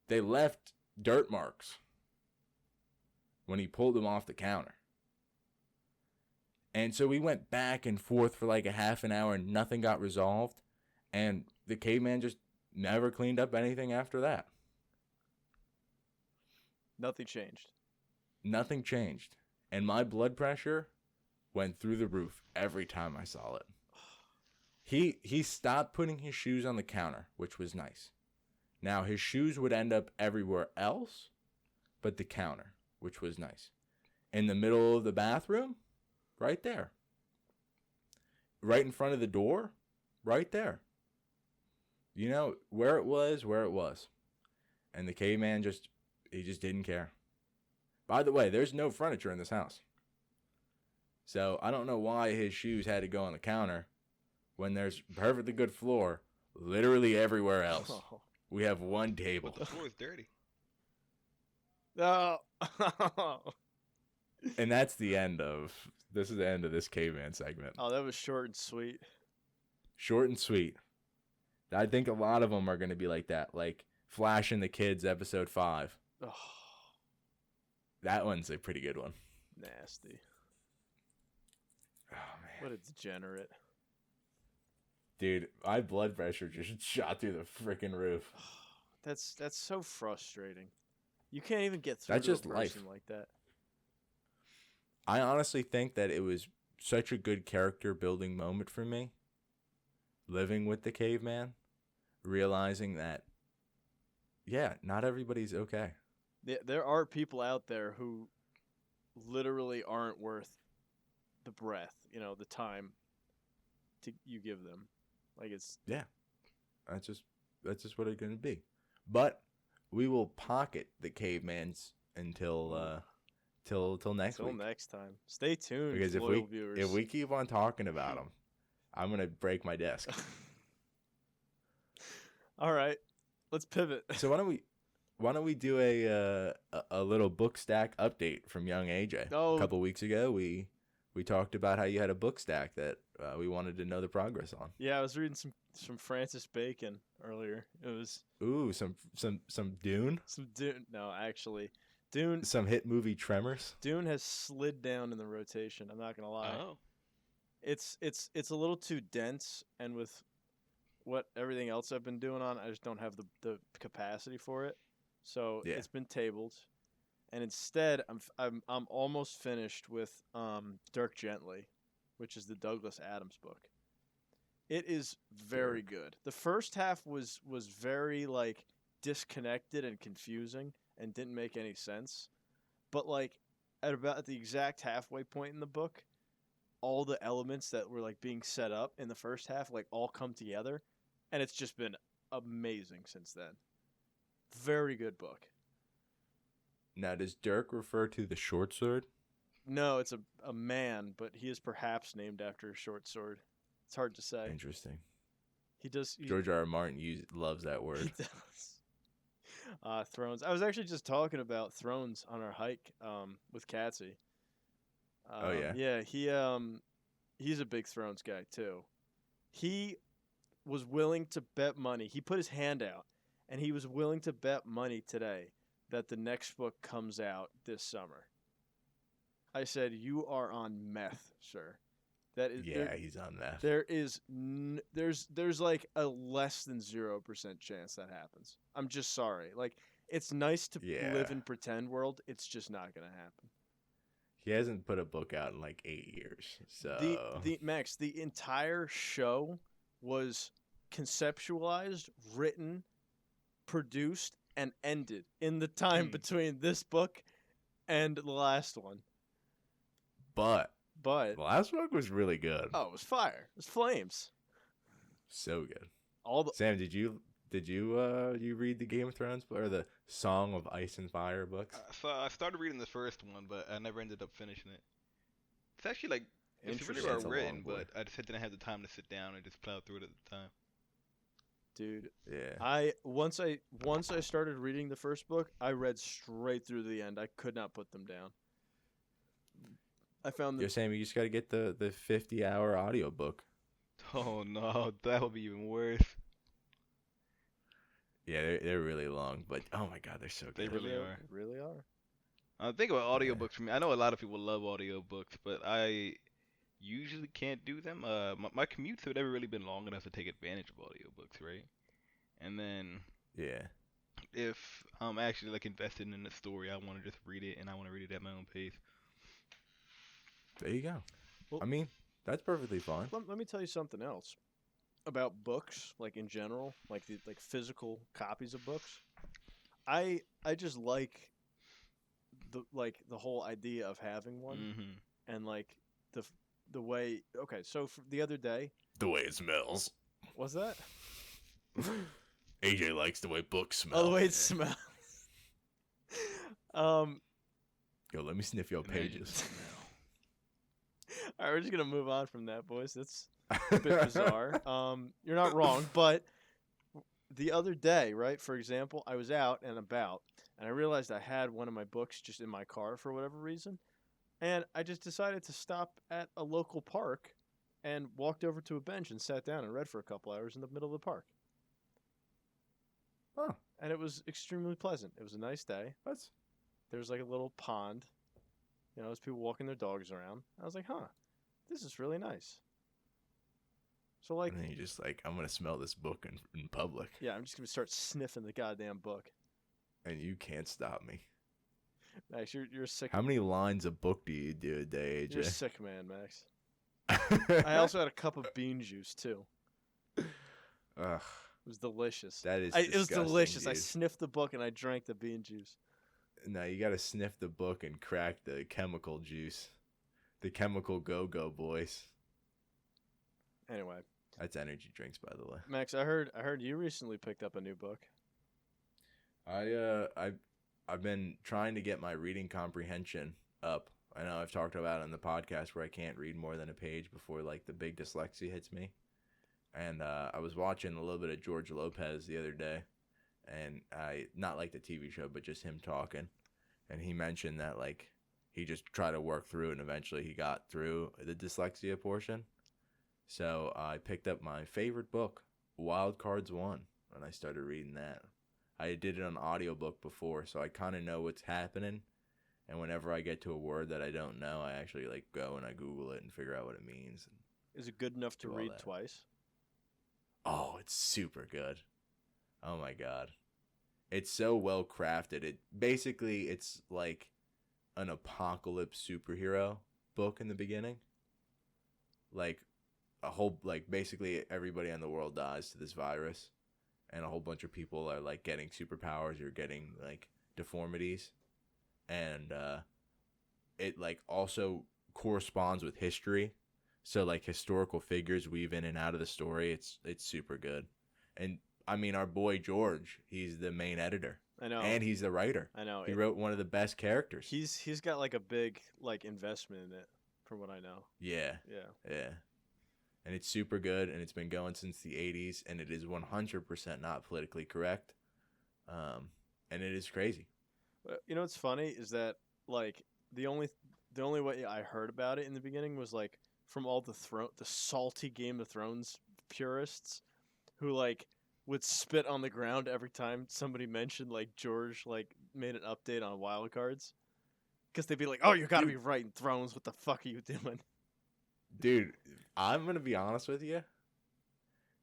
They left dirt marks when he pulled them off the counter. And so we went back and forth for like a half an hour and nothing got resolved. And the Caveman just never cleaned up anything after that. Nothing changed. Nothing changed. And my blood pressure went through the roof every time I saw it. He stopped putting his shoes on the counter, which was nice. Now his shoes would end up everywhere else but the counter, which was nice. In the middle of the bathroom, right there. Right in front of the door, right there. You know, where it was. And the Caveman just didn't care. By the way, there's no furniture in this house. So I don't know why his shoes had to go on the counter when there's perfectly good floor literally everywhere else. Oh. We have one table. But the floor is dirty. No. And that's the end of this is the end of this caveman segment. Oh, that was short and sweet. Short and sweet. I think a lot of them are going to be like that, like Flash and the Kids episode 5. Oh, That one's a pretty good one. nasty. Oh man. What a degenerate. Dude, my blood pressure just shot through the freaking roof. That's so frustrating. You can't even get through That's to just a life. person like that. I honestly think that it was such a good character building moment for me. Living with the caveman, realizing that, yeah, not everybody's okay. There are people out there who literally aren't worth the breath, the time you give them. Like it's That's just what it's gonna be. But we will pocket the cavemans until till next Until week. next time. Stay tuned, Because loyal viewers. if we keep on talking about them, I'm gonna break my desk. All right, let's pivot. So why don't we do a little book stack update from young AJ? Oh. A couple weeks ago, we talked about how you had a book stack that we wanted to know the progress on. Yeah, I was reading some Francis Bacon earlier. It was Ooh, some Dune, some Dune. No, actually, Dune. some hit movie Tremors. Dune has slid down in the rotation. I'm not gonna lie. Oh. It's a little too dense, and with what everything else I've been doing on, I just don't have the capacity for it. So Yeah. it's been tabled, and instead I'm almost finished with Dirk Gently, which is the Douglas Adams book. It is very good. The first half was very like disconnected and confusing and didn't make any sense. But like at about the exact halfway point in the book, all the elements that were like being set up in the first half like all come together, and it's just been amazing since then. Very good book. Now, does Dirk refer to the short sword? No, it's a man, but he is perhaps named after a short sword. It's hard to say. Interesting. He does. George R. R. Martin loves that He word. does. Thrones. I was actually just talking about Thrones on our hike with Katsy. Oh, yeah? Yeah, he's a big Thrones guy too. He was willing to bet money. He put his hand out, and he was willing to bet money today that the next book comes out this summer. I said, "You are on meth, sir." That is He's on that. There is there's like a less than 0% chance that happens. I'm just sorry. Like it's nice to live in pretend world. It's just not gonna happen. He hasn't put a book out in like 8 years. So The Max, the entire show was conceptualized, written, produced, and ended in the time between this book and the last one. But the last book was really good. Oh, it was fire. It was flames. So good. Sam, did you you read the Game of Thrones or the Song of Ice and Fire books? So I started reading the first one, but I never ended up finishing it. It's actually like it's really well written, but I just didn't have the time to sit down and just plow through it at the time. Dude, yeah. Once I started reading the first book, I read straight through the end. I could not put them down. I found You're saying you just got to get the 50-hour audiobook. Oh no, that would be even worse. Yeah, they're really long, but oh my god, they're so good. They really are. Really are. I think about audiobooks for me. I know a lot of people love audiobooks, but I usually can't do them. My commutes have never really been long enough to take advantage of audiobooks, right? And then if I'm actually like invested in the story, I want to just read it, and I want to read it at my own pace. There you go. Well, I mean, that's perfectly fine. Let me tell you something else about books, like in general, like physical copies of books. I just like the whole idea of having one, and like the way. Okay, so the other day, the way it smells. What's that? AJ likes the way books smell. Oh, the way it smells. Go, let me sniff your Imagine pages. that All right, we're just gonna move on from that, boys. That's a bit bizarre. You're not wrong, but the other day, right? For example, I was out and about, and I realized I had one of my books just in my car for whatever reason, and I just decided to stop at a local park, and walked over to a bench and sat down and read for a couple hours in the middle of the park. Oh, And it was extremely pleasant. It was a nice day. that's There was like a little pond, there's people walking their dogs around. I was like, huh, this is really nice. So like, and then you just like, I'm gonna smell this book in public, yeah, I'm just gonna start sniffing the goddamn book. and you can't stop me. Max, you're a sick. How many lines of book do you do a day, You're a AJ? sick man, Max. I also had a cup of bean juice too. Ugh, It was delicious. that is It was disgusting, delicious. I dude. sniffed the book and I drank the bean juice. No, you gotta sniff the book and crack the chemical juice. The chemical go-go boys. Anyway, That's energy drinks, by the way. Max, I heard you recently picked up a new book. I've been trying to get my reading comprehension up. I know I've talked about it on the podcast where I can't read more than a page before like the big dyslexia hits me. And I was watching a little bit of George Lopez the other day, and I not like the TV show, but just him talking, and he mentioned that like he just tried to work through it, and eventually he got through the dyslexia portion. So I picked up my favorite book, Wild Cards 1, and I started reading that. I did it on audiobook before, so I kind of know what's happening. And whenever I get to a word that I don't know, I actually like go and I Google it and figure out what it means. Is it good enough to Do all read that. twice? Oh, it's super good. Oh my god. It's so well crafted. It's like an apocalypse superhero book in the beginning. Like basically everybody in the world dies to this virus, and a whole bunch of people are like getting superpowers or getting like deformities. And it like also corresponds with history. So like historical figures weave in and out of the story. It's super good. And I mean our boy George, he's the main editor. I know. And he's the writer. I know. He wrote one of the best characters. He's got like a big like investment in it, from what I know. Yeah. Yeah. Yeah. And it's super good, and it's been going since the 80s, and it is 100% not politically correct. And it is crazy. You know what's funny is that like the only way I heard about it in the beginning was like from all the salty Game of Thrones purists who like would spit on the ground every time somebody mentioned like George like made an update on wild cards, because they'd be like, "Oh, you got to be writing Thrones. What the fuck are you doing?" Dude, I'm going to be honest with you.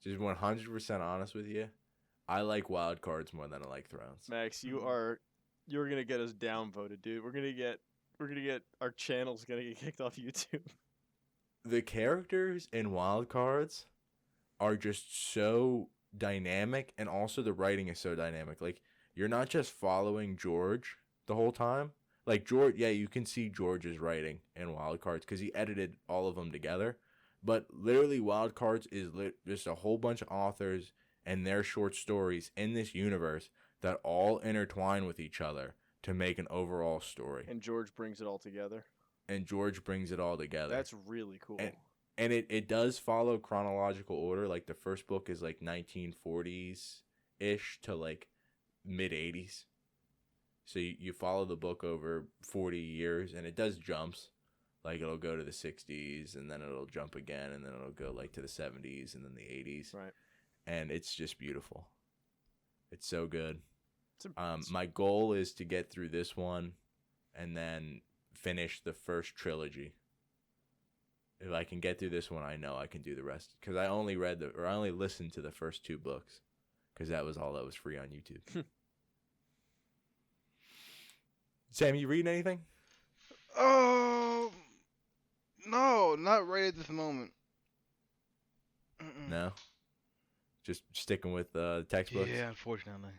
Just 100% honest with you. I like wild cards more than I like Thrones. Max, you're gonna get us downvoted, dude. We're gonna get our channel's gonna get kicked off YouTube. The characters in wild cards are just so dynamic, and also the writing is so dynamic. Like, you're not just following George the whole time. Like, George, yeah, you can see George's writing in wild cards because he edited all of them together. But literally, wild cards is just a whole bunch of authors and their short stories in this universe that all intertwine with each other to make an overall story. And George brings it all together. And George brings it all together. That's really cool. And it does follow chronological order. Like, the first book is like 1940s-ish to like mid-80s. So you follow the book over 40 years, and it does jumps. Like, it'll go to the 60s, and then it'll jump again, and then it'll go like to the 70s, and then the 80s. Right. And it's just beautiful. It's so good. My goal is to get through this one and then finish the first trilogy. If I can get through this one, I know I can do the rest. Because I only listened to the first two books. Because that was all that was free on YouTube. Sam, you reading anything? No, not right at this moment. No? Just sticking with textbooks? Yeah, unfortunately.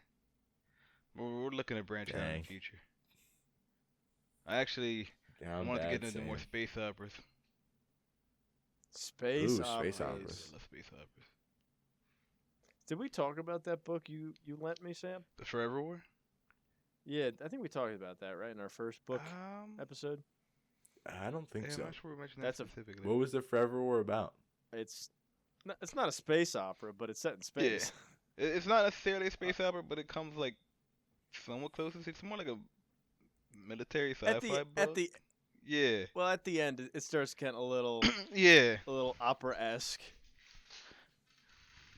We're looking to branch out in the future. I actually wanted to get into more space operas. Space operas. Space operas. I love space operas. Did we talk about that book you lent me, Sam? The Forever War? Yeah, I think we talked about that right in our first book Um, episode. I don't think yeah, I'm so. not sure we mentioned that That's a specifically. What was the Forever War about? it's it's not a space opera, but it's set in Yeah, space. it's not necessarily a Uh, space opera, but it comes like somewhat close. It's more like a military at the sci-fi at book. the Yeah, well, at the end, it starts getting yeah. a little opera esque.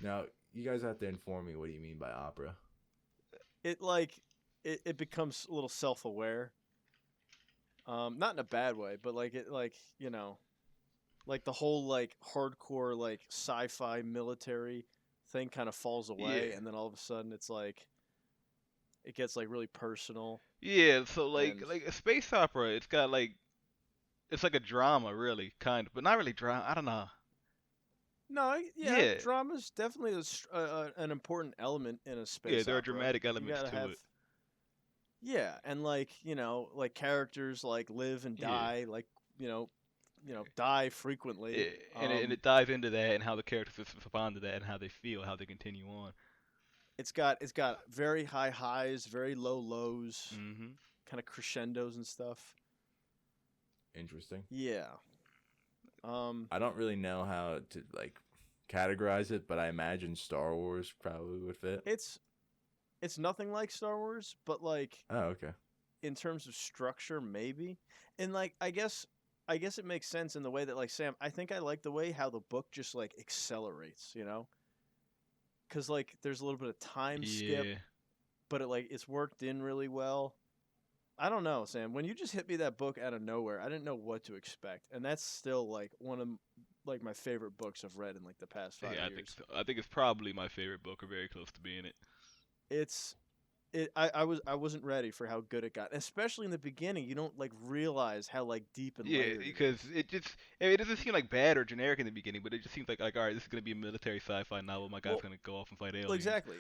Now, you guys have to inform me. What do you mean by opera? It like it becomes a little self aware. Not in a bad way, but like it like like the whole like hardcore like sci-fi military thing kind of falls away, Yeah. and then all of a sudden it's like it gets like really personal Yeah, so and like a space opera, it's got like it's like a drama really, kind of, but not really drama. I don't know. no, yeah, Yeah. drama's definitely an important element in a Yeah, space there are opera. dramatic You elements gotta to have it. yeah, and like like characters like live and Yeah. die, like die frequently. Yeah. And it dives into that and how the characters respond to that and how they feel, how they continue on. It's got very high highs, very low lows, Mhm. kind of crescendos and stuff. Interesting. Yeah. Um, I don't really know how to like categorize it, but I imagine Star Wars probably would fit. it's it's nothing like Star Wars, but like Oh, okay. in terms of structure, maybe. And like I guess it makes sense in the way that like Sam, I think I like the way how the book just like accelerates, because like there's a little bit of time skip, Yeah. but it's worked in really well. I don't know, Sam. When you just hit me that book out of nowhere, I didn't know what to expect, and that's still like one of like my favorite books I've read in like the past five Yeah, I think years. so. I think it's probably my favorite book or very close to being it. It's I wasn't ready for how good it got, especially in the beginning. You don't like realize how like deep and Yeah, layered it because is. it doesn't seem like bad or generic in the beginning, but it just seems like all right, this is gonna be a military sci-fi novel. My guy's Well, gonna go off and fight well, aliens. exactly.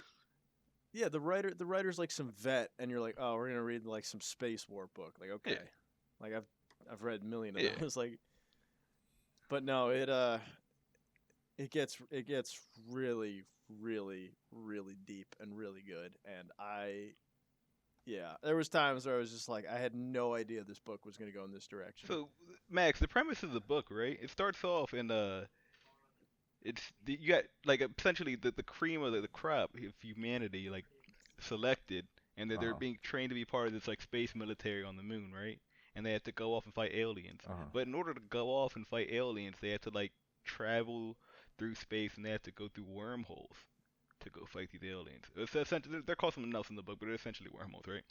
Yeah, the writer's like some vet, and you're like, oh, we're gonna read like some space war book. Like, Yeah, okay, like I've read a million of yeah. those. Like, but no, it gets really really deep and really good, and yeah, there was times where I was just like, I had no idea this book was gonna go in this direction. So Max, the premise of the book, right? It starts off in you got like essentially the cream of the crop of humanity like selected, and that Uh they're huh. being trained to be part of this like space military on the moon, right? And they have to go off and fight aliens. Uh huh. But in order to go off and fight aliens, they have to like travel through space and they have to go through wormholes to go fight these aliens. It's essentially they're called something else in the book, but they're essentially wormholes, right?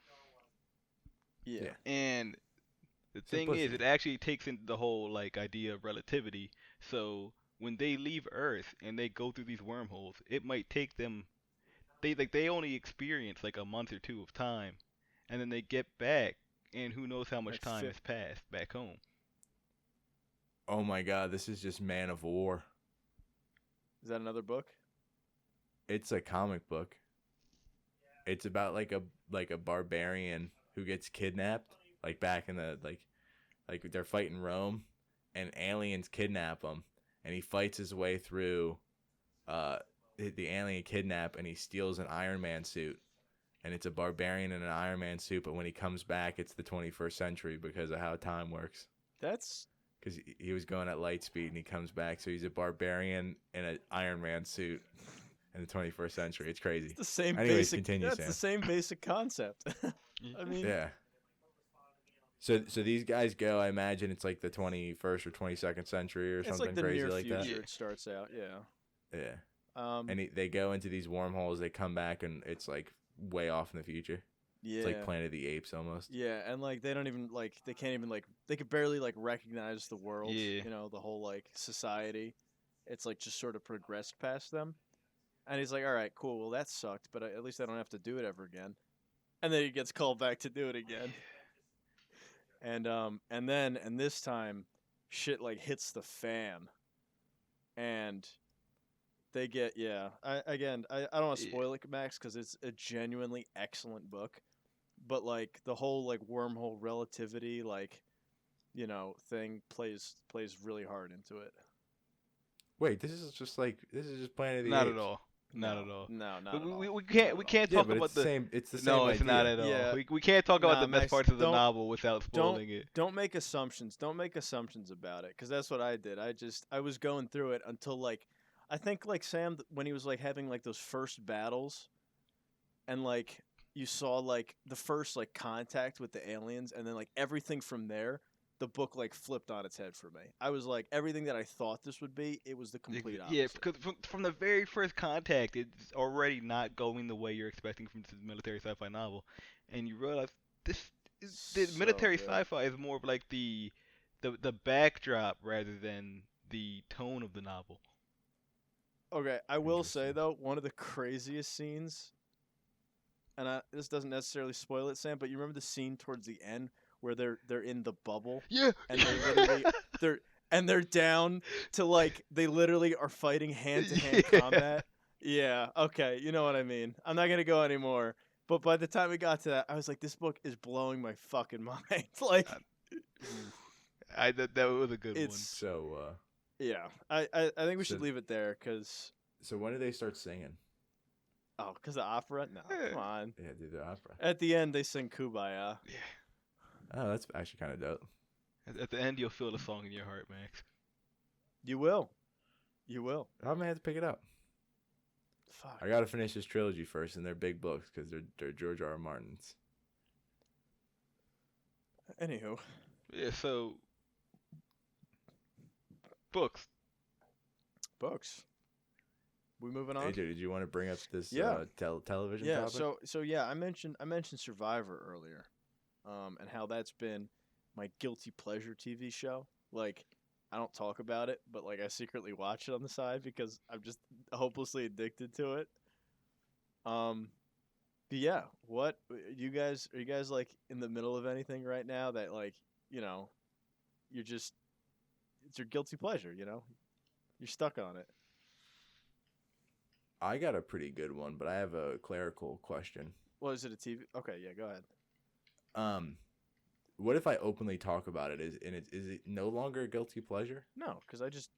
Yeah, Yeah. And the thing is, it Simplicity. actually takes into the whole like idea of relativity. So when they leave Earth and they go through these wormholes, it might take them they only experience like a month or two of time, and then they get back, and who knows how much like time has passed back home. Oh my God, this is just Man of War. is that another book? It's a comic book. It's about like a barbarian who gets kidnapped, like back in the like they're fighting Rome, and aliens kidnap him, and he fights his way through uh the alien kidnap, and he steals an Iron Man suit, and it's a barbarian in an Iron Man suit, but when he comes back, it's the 21st century because of how time works. That's Because he was going at light speed, and he comes back, so he's a barbarian in an Iron Man suit in the 21st century. It's crazy. the same Anyways, basic. continue, That's the Sam. same basic concept. I Yeah. mean, Yeah. So these guys go. I imagine it's like the 21st or 22nd century or it's like something the crazy near like that. future. Yeah. It starts out. Yeah. Yeah. Um. And they go into these wormholes. They come back, and it's like way off in the future. It's like Yeah. Planet of the Apes almost. Yeah, and like they don't even like they can't even like they could barely like recognize the world. Yeah. The whole like society. It's like just sort of progressed past them. And he's like, "All right, cool. Well, that sucked, but at least I don't have to do it ever again." And then he gets called back to do it again. And this time, shit like hits the fan, and they get yeah. I don't want to Yeah. spoil it, Max, because it's a genuinely excellent book. But like the whole like wormhole relativity thing plays really hard into it. Wait, this is just Planet of the Not at Apes. all. Not No, at all. no, not But at all. we Not can't we at all. can't Yeah, talk but about the. it's the same No, it's not idea. at all. Yeah, We can't talk about nah, the best Max. parts of the Don't novel without spoiling it. don't make assumptions. Don't make assumptions about it, because that's what I did. I was going through it until like, I think like Sam when he was like having like those first battles, and like you saw like the first like contact with the aliens, and then like everything from there, the book like flipped on its head for me. I was like everything that I thought this would be, it was the complete Yeah, opposite. because from the very first contact, it's already not going the way you're expecting from this military sci-fi novel, and you realize this the So military good. sci-fi is more of like the backdrop rather than the tone of the novel. Okay, I will say Interesting. though, one of the craziest scenes, and this doesn't necessarily spoil it, Sam, but you remember the scene towards the end where they're in the bubble Yeah. and they're literally they're they're down to like they literally are fighting hand to hand Yeah. combat. Yeah, okay, you know what I mean. I'm not gonna go anymore. But by the time we got to that, I was like, this book is blowing my fucking mind. Like, Oof. That was a good one. it's So yeah. I think we so should leave it there because so when do they start singing? because the opera. No, come on. Yeah, do the opera. At the end, they sing "Kumbaya." Yeah. Oh, that's actually kind of dope. At the end, you'll feel the song in your heart, Max. You will. You will. I'm gonna have to pick it up. Fuck. I gotta finish this trilogy first, and they're big books because they're George R. R. Martin's. Anywho, Yeah. So books. books. We moving on? AJ, did you want to bring up this Yeah. television Yeah. topic? So yeah, I mentioned Survivor earlier, and how that's been my guilty pleasure TV show. Like, I don't talk about it, but like I secretly watch it on the side because I'm just hopelessly addicted to it. Um, but yeah, what you guys are you guys like in the middle of anything right now that like you know you're just it's your guilty pleasure, you know? You're stuck on it. I got a pretty good one, but I have a clerical question. Well, is it a TV? Okay, yeah, go ahead. Um, what if I openly talk about it? Is it no longer a guilty pleasure? No, because I just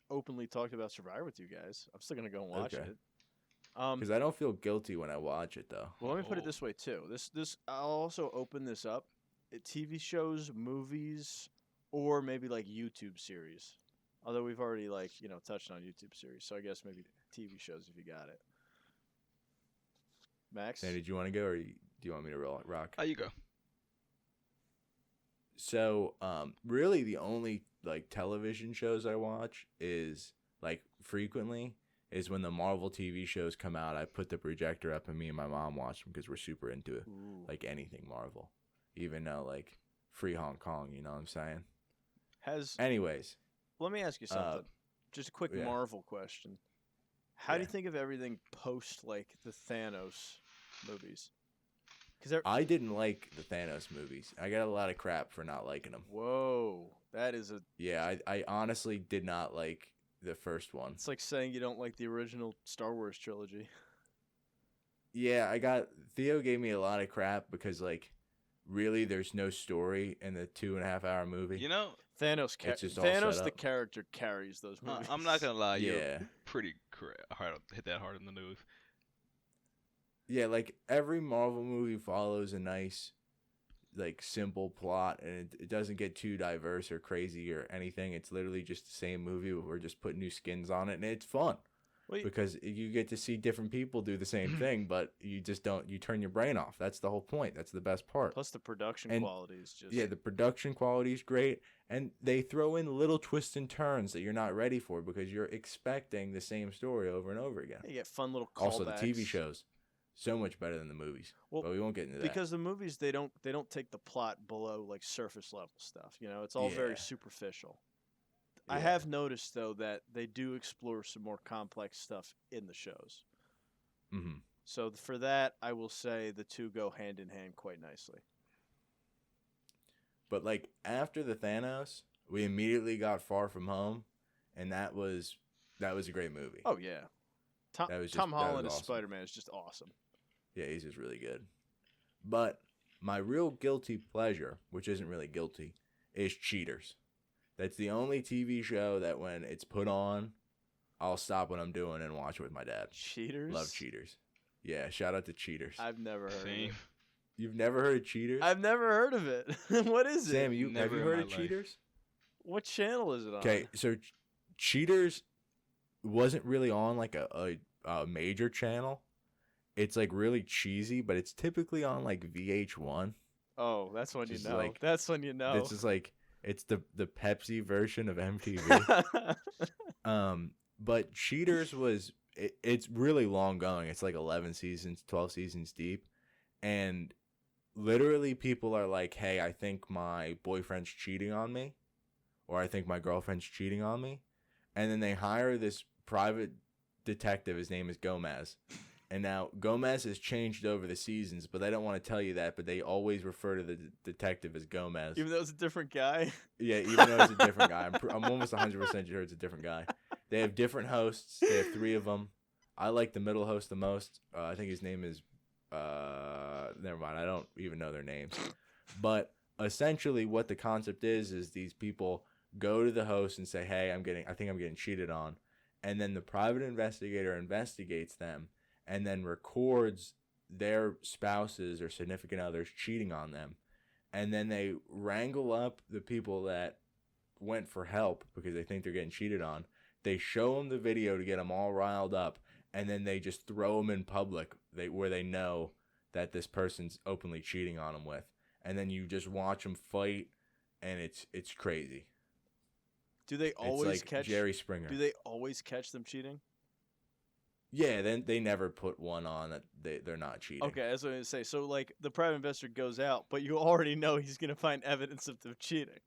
openly talked about Survivor with you guys. I'm still gonna go and watch Okay. it. Because I don't feel guilty when I watch it though. Well, let me put it Oh. this way too. This I'll also open this up. TV shows, movies, or maybe like YouTube series. Although we've already like touched on YouTube series, so I guess maybe TV shows if you got it. Max. Sam, did you want to go, or do you want me to rock? How you go? So, really, the only like television shows I watch is like frequently is when the Marvel TV shows come out. I put the projector up and me and my mom watch them because we're super into it. Ooh. Like anything Marvel, even though like Free Hong Kong. You know what I'm saying? Has Anyways, Let me ask you something. Just a quick yeah. Marvel question. How do you Yeah. think of everything post like the Thanos movies? Because I didn't like the Thanos movies. I got a lot of crap for not liking them. whoa, that is a. Yeah, I honestly did not like the first one. It's like saying you don't like the original Star Wars trilogy. Yeah, Theo gave me a lot of crap because like really there's no story in the 2.5 hour movie. You know, Thanos, It's just all set Thanos the up. character carries those movies. I'm not gonna lie. You're Yeah. pretty hard hit that hard in the nose. Yeah, like every Marvel movie follows a nice like simple plot and it doesn't get too diverse or crazy or anything. It's literally just the same movie but we're just putting new skins on it and it's fun. Well, Because you get to see different people do the same thing, but you just don't. You turn your brain off. That's the whole point. That's the best part. plus the production And- quality is just. Yeah, the production quality is great, and they throw in little twists and turns that you're not ready for because you're expecting the same story over and over again. You get fun little callbacks. Also, the TV shows so much better than the movies, Well, but we won't get into that. because the movies they don't take the plot below like surface level stuff. You know, it's all very Yeah. superficial. I Yeah. have noticed though that they do explore some more complex stuff in the shows. Mhm. So for that, I will say the two go hand in hand quite nicely. But like after the Thanos, we immediately got Far From Home, and that was a great movie. Oh yeah, Tom, That was just- Tom that was Holland as awesome. Spider-Man is just awesome. Yeah, he's just really good. But my real guilty pleasure, which isn't really guilty, is Cheaters. That's the only TV show that when it's put on, I'll stop what I'm doing and watch it with my dad. Cheaters. Love Cheaters. Yeah, shout out to Cheaters. I've never heard of Same. it. You've never heard of Cheaters? I've never heard of it. What is Sam, it? have Never you in heard my of life. Cheaters? What channel is it on? Okay, so Cheaters wasn't really on like a major channel. It's like really cheesy, but it's typically on like VH1. Oh, that's when you Just know. like- That's when you know. This is like it's the Pepsi version of MTV. But Cheaters was it's really long going. It's like 11 seasons, 12 seasons deep, and literally people are like, "Hey, I think my boyfriend's cheating on me, or I think my girlfriend's cheating on me," and then they hire this private detective. His name is Gomez. And now Gomez has changed over the seasons, but they don't want to tell you that. But they always refer to the detective as Gomez. Even though it's a different guy. Yeah, even though it's a different guy. I'm almost 100% sure it's a different guy. They have different hosts. They have 3 of them. I like the middle host the most. I think his name is never mind. I don't even know their names. But essentially what the concept is these people go to the host and say, "Hey, I think I'm getting cheated on." And then the private investigator investigates them and then records their spouses or significant others cheating on them. And then they wrangle up the people that went for help because they think they're getting cheated on. They show them the video to get them all riled up, and then they just throw them in public where they know that this person's openly cheating on them with. And then you just watch them fight, and it's crazy. Do they always it's like catch Jerry Springer? Do they always catch them cheating? Yeah, then they never put one on that they're not cheating. Okay, that's what I was gonna say. So like the private investor goes out, but you already know he's gonna find evidence of them cheating.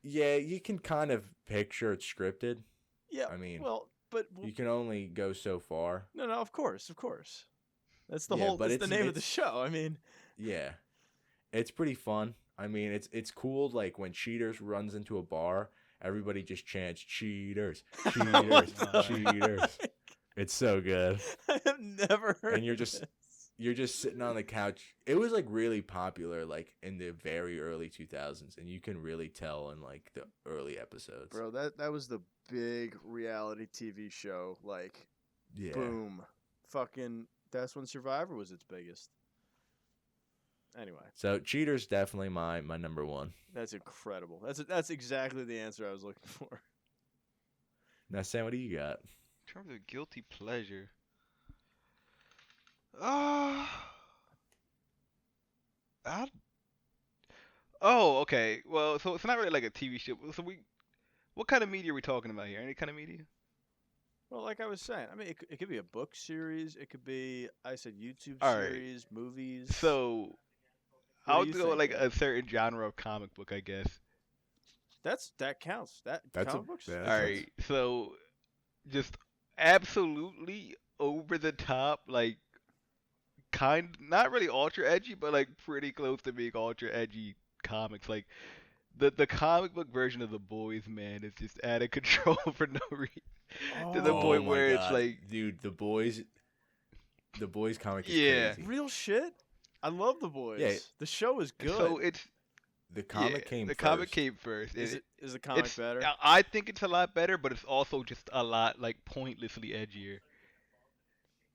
Yeah, you can kind of picture it's scripted. Yeah. I mean, well, but You can only go so far. no, of course. That's the Yeah, whole. but That's the name of the it's- show. I mean, Yeah, it's pretty fun. I mean, it's cool. Like when Cheaters runs into a bar, everybody just chants "Cheaters, What Cheaters, the Cheaters." It's so good. I have never heard. And you're of just- this. You're just sitting on the couch. It was like really popular, like in the very early 2000s, and you can really tell in like the early episodes. Bro, that was the big reality TV show. Like, Yeah. boom, fucking. That's when Survivor was its biggest. Anyway, So Cheaters definitely my number one. that's incredible. That's exactly the answer I was looking for. Now, Sam, what do you got? In terms of guilty pleasure. I Oh, okay. Well, so it's not really like a TV show. So what kind of media are we talking about here? Any kind of media? Well, like I was saying, I mean, it could be a book series. It could be, I said, YouTube All right. series, movies. So What I'll do you go like think, a certain genre of comic book, I guess. that counts. That's That's comic books. yeah, All that's- right. So just absolutely over the top, like not really ultra edgy, but like pretty close to being ultra edgy comics. Like the comic book version of The Boys, man, is just out of control for no reason. To the Oh, point my where it's God. like, dude, the boys comic is Yeah. crazy. Real shit. I love The Boys. Yeah. The show is good. so it's The comic yeah, came the first. comic came first. is the comic it's, better? I think it's a lot better, but it's also just a lot like pointlessly edgier.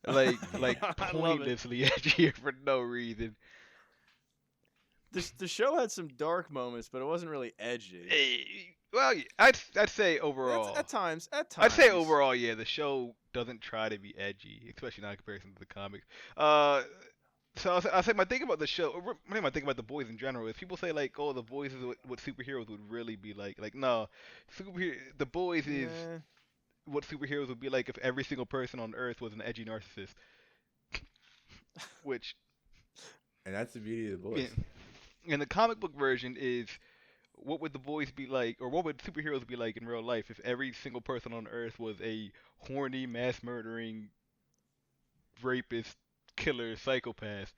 Like I love it. pointlessly edgier for no reason. The show had some dark moments, but it wasn't really edgy. Well, I'd say overall. At times. I'd say overall, yeah, the show doesn't try to be edgy, especially not in comparison to the comics. So I say my thing about the show, or my thing about The Boys in general is people say like, oh, The Boys is what superheroes would really be like. Like, no, The Boys is Yeah. what superheroes would be like if every single person on Earth was an edgy narcissist. Which, And that's the beauty of the boys. in the comic book version, is what would the boys be like, or what would superheroes be like in real life if every single person on Earth was a horny, mass murdering, rapist, killer, psychopath?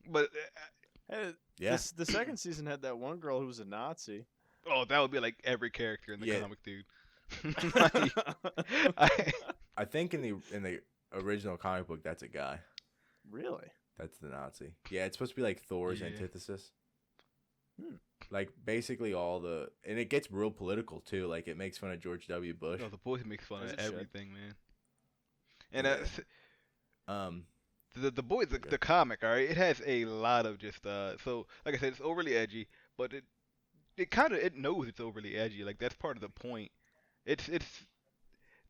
But Hey, Yeah. the second season had that one girl who was a Nazi. oh, that would be like every character in the Yeah. comic, dude. Like, I, I think in the original comic book, that's a guy. Really? That's the Nazi. Yeah, it's supposed to be like Thor's Yeah. antithesis. Hmm. Like basically and it gets real political too. Like it makes fun of George W. Bush. No, the boys makes fun As of it should. everything, man. And Yeah. Um, the boys, Good. the comic, all right, it has a lot of just so like I said, it's overly edgy, but it kind of it knows it's overly edgy. Like that's part of the point. It's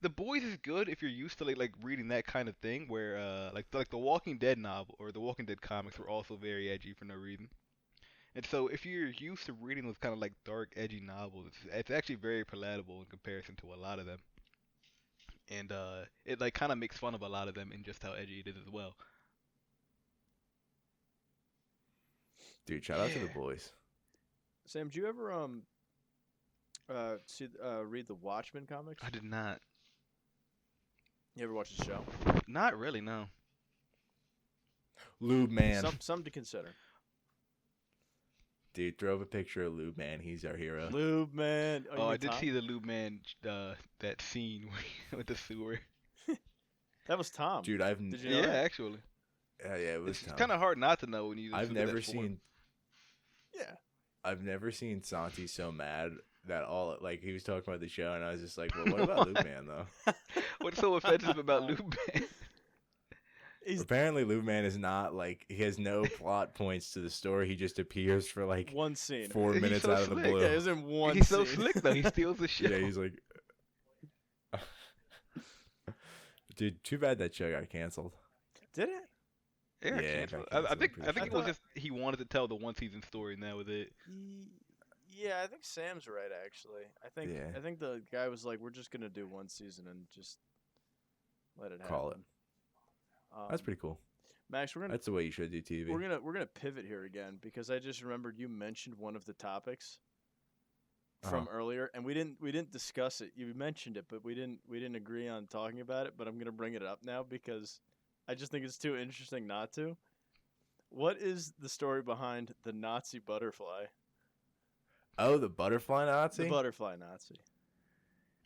the boys is good if you're used to like reading that kind of thing where like the Walking Dead novel or the Walking Dead comics were also very edgy for no reason. And so if you're used to reading those kind of like dark, edgy novels, it's actually very palatable in comparison to a lot of them. And it like kind of makes fun of a lot of them in just how edgy it is as well. dude, shout out to the Yeah, boys. Sam, do you ever read the Watchmen comics? I did not. You ever watch the show? Not really, no. Lube man, Some to consider. dude, throw up a picture of Lube man. He's our hero. Lube man. Oh, you Oh, mean I did Tom? see the Lube Man that scene with the sewer. That was Tom. Dude, Did you know Yeah, that? actually, yeah, it was it's tough. kind of hard not to know when you. I've look at never that form. seen Yeah. I've never seen Santi so mad that all like he was talking about the show and I was just like, well, what about Lube man though? What's so offensive about Lube Man? He's Apparently, Lube man is not like he has no plot points to the story. He just appears for like one scene. 4 He's minutes so out of the slick. blue. Yeah, isn't one He's scene. so slick though. He steals the show. Yeah, he's like, dude, too bad that show got canceled. Did it? Yeah, Yeah, it canceled. got I canceled, think I'm I think pretty it was sure. just he wanted to tell the one season story, and that was it. Yeah, I think Sam's right. Actually, Yeah. I think the guy was like, "We're just gonna do one season and just let it happen." Call it. That's pretty cool. Max, That's the way you should do TV. we're gonna pivot here again because I just remembered you mentioned one of the topics from earlier, and we didn't discuss it. You mentioned it, but we didn't agree on talking about it. But I'm gonna bring it up now because I just think it's too interesting not to. What is the story behind the Nazi butterfly? Oh, the butterfly Nazi? The butterfly Nazi.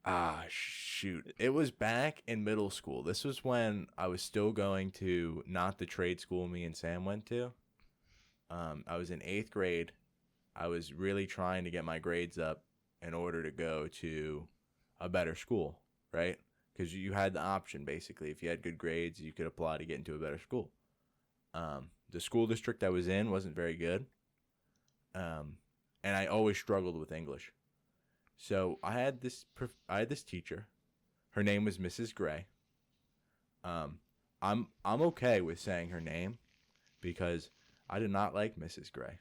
Ah, shoot. It was back in middle school. This was when I was still going to not the trade school me and Sam went to. I was in 8th grade. I was really trying to get my grades up in order to go to a better school, right? Because you had the option, basically. If you had good grades, you could apply to get into a better school. The school district I was in wasn't very good. And I always struggled with English. So I had this teacher. Her name was Mrs. Gray. I'm okay with saying her name because I did not like Mrs. Gray.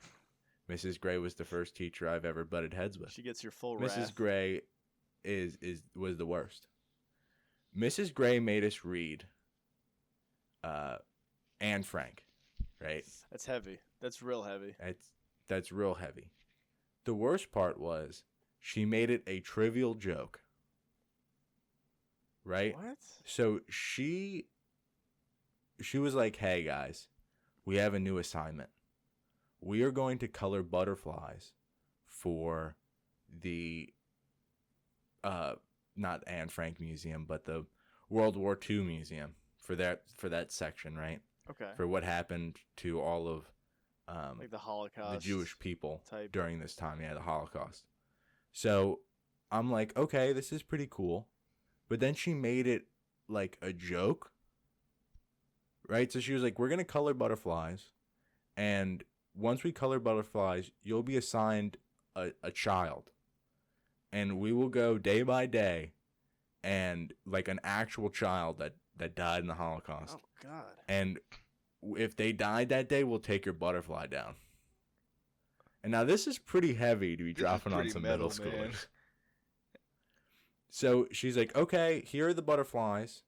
Mrs. Gray was the first teacher I've ever butted heads with. She gets your full Mrs. wrath. Gray was the worst. Mrs. Gray made us read Anne Frank, right? That's heavy. That's real heavy. That's real heavy. The worst part was she made it a trivial joke. Right? What? So she was like, "Hey guys, we have a new assignment. We are going to color butterflies for the not Anne Frank Museum, but the World War II Museum for that section, right? Okay. For what happened to all of Like the Holocaust. the Jewish people type. during this time, yeah, the Holocaust. So I'm like, okay, this is pretty cool. But then she made it like a joke, right? So she was like, we're going to color butterflies. And once we color butterflies, you'll be assigned a child. And we will go day by day and like an actual child that died in the Holocaust. Oh God. And if they died that day, we'll take your butterfly down. And now this is pretty heavy to be dropping on pretty some metal, middle man. schoolers. So she's like, okay, here are the butterflies.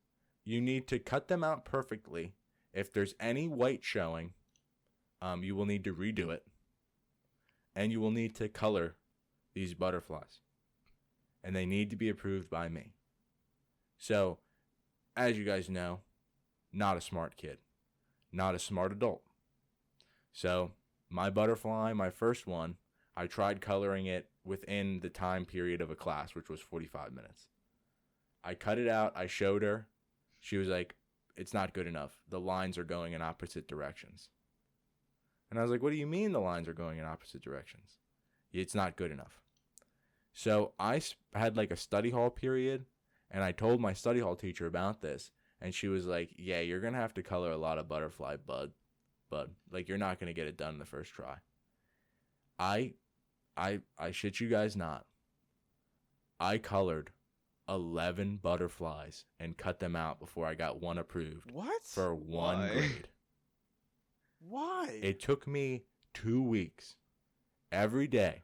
You need to cut them out perfectly. If there's any white showing, you will need to redo it. And you will need to color these butterflies. And they need to be approved by me. So, as you guys know, not a smart kid. Not a smart adult. So, my butterfly, my first one, I tried coloring it within the time period of a class, which was 45 minutes. I cut it out. I showed her. She was like, it's not good enough. The lines are going in opposite directions. And I was like, what do you mean the lines are going in opposite directions? It's not good enough. So I had like a study hall period, and I told my study hall teacher about this, and she was like, yeah, you're going to have to color a lot of butterfly, bud. Like, you're not going to get it done the first try. I shit you guys not. I colored 11 butterflies and cut them out before I got one approved. What? For one Why? grade. Why? It took me 2 weeks. Every day,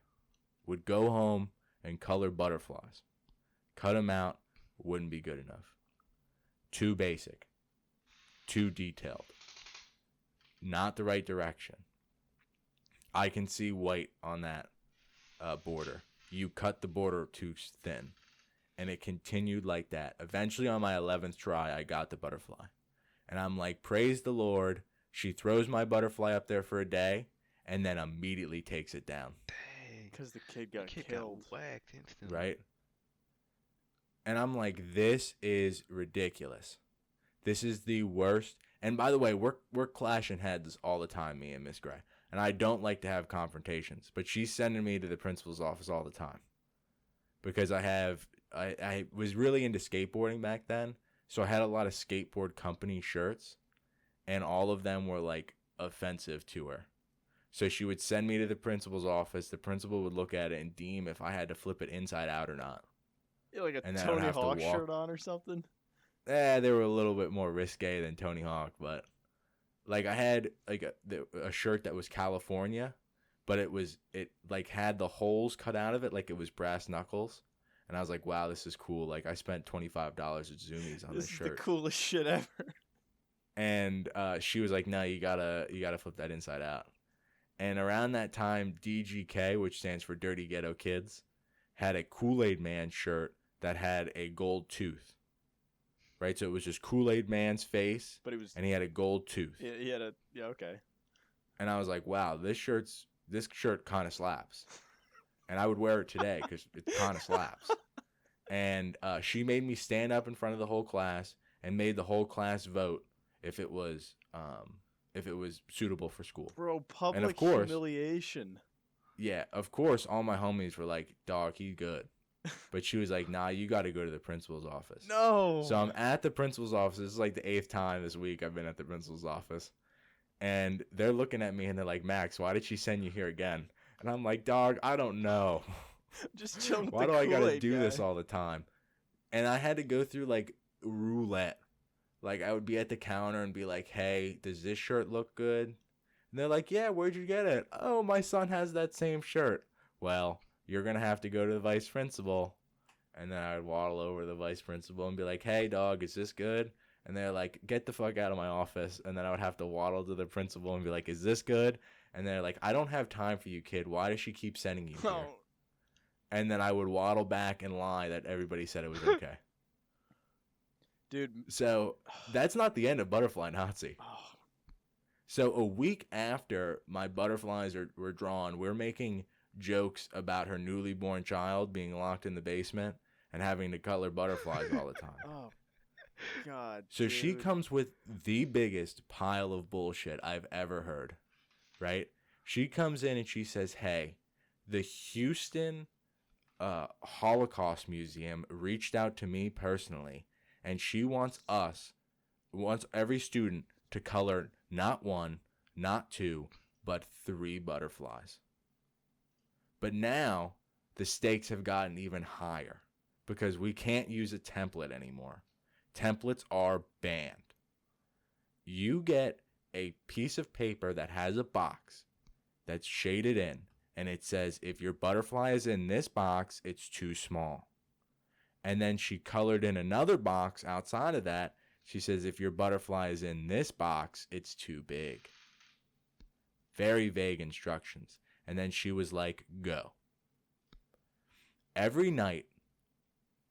would go home and color butterflies. Cut them out, wouldn't be good enough. Too basic. Too detailed. Not the right direction. I can see white on that border. You cut the border too thin. And it continued like that. Eventually, on my 11th try, I got the butterfly. And I'm like, praise the Lord. She throws my butterfly up there for a day and then immediately takes it down. Dang. Because the kid got killed. Got whacked instantly. Right? And I'm like, this is ridiculous. This is the worst. And by the way, we're clashing heads all the time, me and Miss Gray. And I don't like to have confrontations. But she's sending me to the principal's office all the time. Because I was really into skateboarding back then. So I had a lot of skateboard company shirts. And all of them were like offensive to her. So she would send me to the principal's office. The principal would look at it and deem if I had to flip it inside out or not. Yeah, like a And then I would Tony have to Hawk walk- shirt on or something. They were a little bit more risque than Tony Hawk, but like I had like a shirt that was California, but it like had the holes cut out of it like it was brass knuckles, and I was like, wow, this is cool. Like I spent $25 at Zoomies on this This is shirt, the coolest shit ever. and she was like, no, you gotta flip that inside out. And around that time, DGK, which stands for Dirty Ghetto Kids, had a Kool-Aid Man shirt that had a gold tooth. Right, so it was just Kool-Aid Man's face, But he was. and he had a gold tooth. He had a. Yeah, okay. And I was like, wow, this shirt kind of slaps. And I would wear it today because it kind of slaps. And she made me stand up in front of the whole class and made the whole class vote if it was suitable for school. Bro, public And of course- humiliation. Yeah, of course, all my homies were like, dog, he's good. But she was like, nah, you got to go to the principal's office. No. So I'm at the principal's office. This is like the 8th time this week I've been at the principal's office. And they're looking at me and they're like, Max, why did she send you here again? And I'm like, dog, I don't know. Just chilling with Why the do I got to Kool-Aid do guy. this all the time? And I had to go through like roulette. Like I would be at the counter and be like, hey, does this shirt look good? And they're like, yeah, where'd you get it? Oh, my son has that same shirt. Well, you're going to have to go to the vice principal. And then I would waddle over to the vice principal and be like, hey, dog, is this good? And they're like, get the fuck out of my office. And then I would have to waddle to the principal and be like, is this good? And they're like, I don't have time for you, kid. Why does she keep sending you here? Oh, And then I would waddle back and lie that everybody said it was okay. dude. So that's not the end of Butterfly Nazi. Oh, So a week after my butterflies were drawn, we're making jokes about her newly born child being locked in the basement and having to color butterflies all the time. oh, God. So she dude. comes with the biggest pile of bullshit I've ever heard, right? She comes in and she says, hey, the Houston Holocaust Museum reached out to me personally, and she wants every student to color not 1, not 2, but 3 butterflies. But now the stakes have gotten even higher because we can't use a template anymore. Templates are banned. You get a piece of paper that has a box that's shaded in, and it says if your butterfly is in this box, it's too small. And then she colored in another box outside of that. She says if your butterfly is in this box, it's too big. Very vague instructions. And then she was like, go. Every night,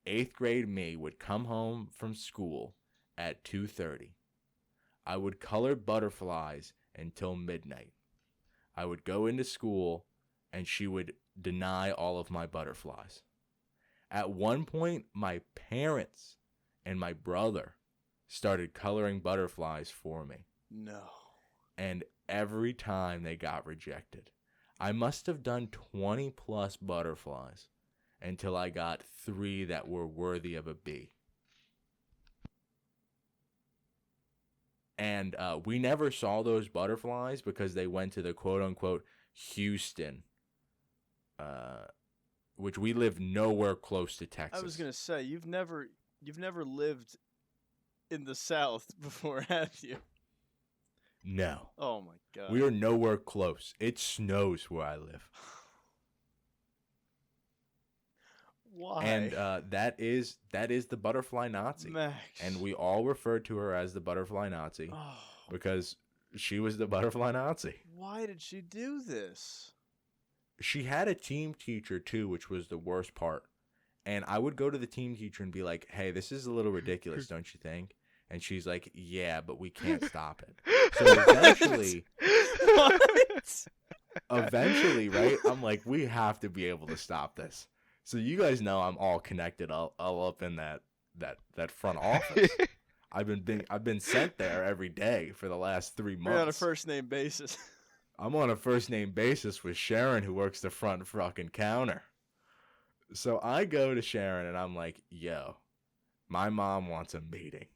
8th grade me would come home from school at 2:30. I would color butterflies until midnight. I would go into school and she would deny all of my butterflies. At one point, my parents and my brother started coloring butterflies for me. No. And every time they got rejected. I must have done 20 plus butterflies until I got 3 that were worthy of a B. And we never saw those butterflies because they went to the quote unquote Houston, which we live nowhere close to Texas. I was gonna say you've never lived in the South before, have you? No. Oh my god. We are nowhere close. It snows where I live. Why? And that is the butterfly Nazi. Max. And we all referred to her as the butterfly Nazi because she was the butterfly Nazi. Why did she do this? She had a team teacher too, which was the worst part. And I would go to the team teacher and be like, "Hey, this is a little ridiculous, don't you think?" And she's like, "Yeah, but we can't stop it." So eventually, right? I'm like, we have to be able to stop this. So you guys know I'm all connected, all up in that front office. I've been sent there every day for the last 3 months. We're on a first name basis. I'm on a first name basis with Sharon, who works the front fucking counter. So I go to Sharon and I'm like, "Yo, my mom wants a meeting."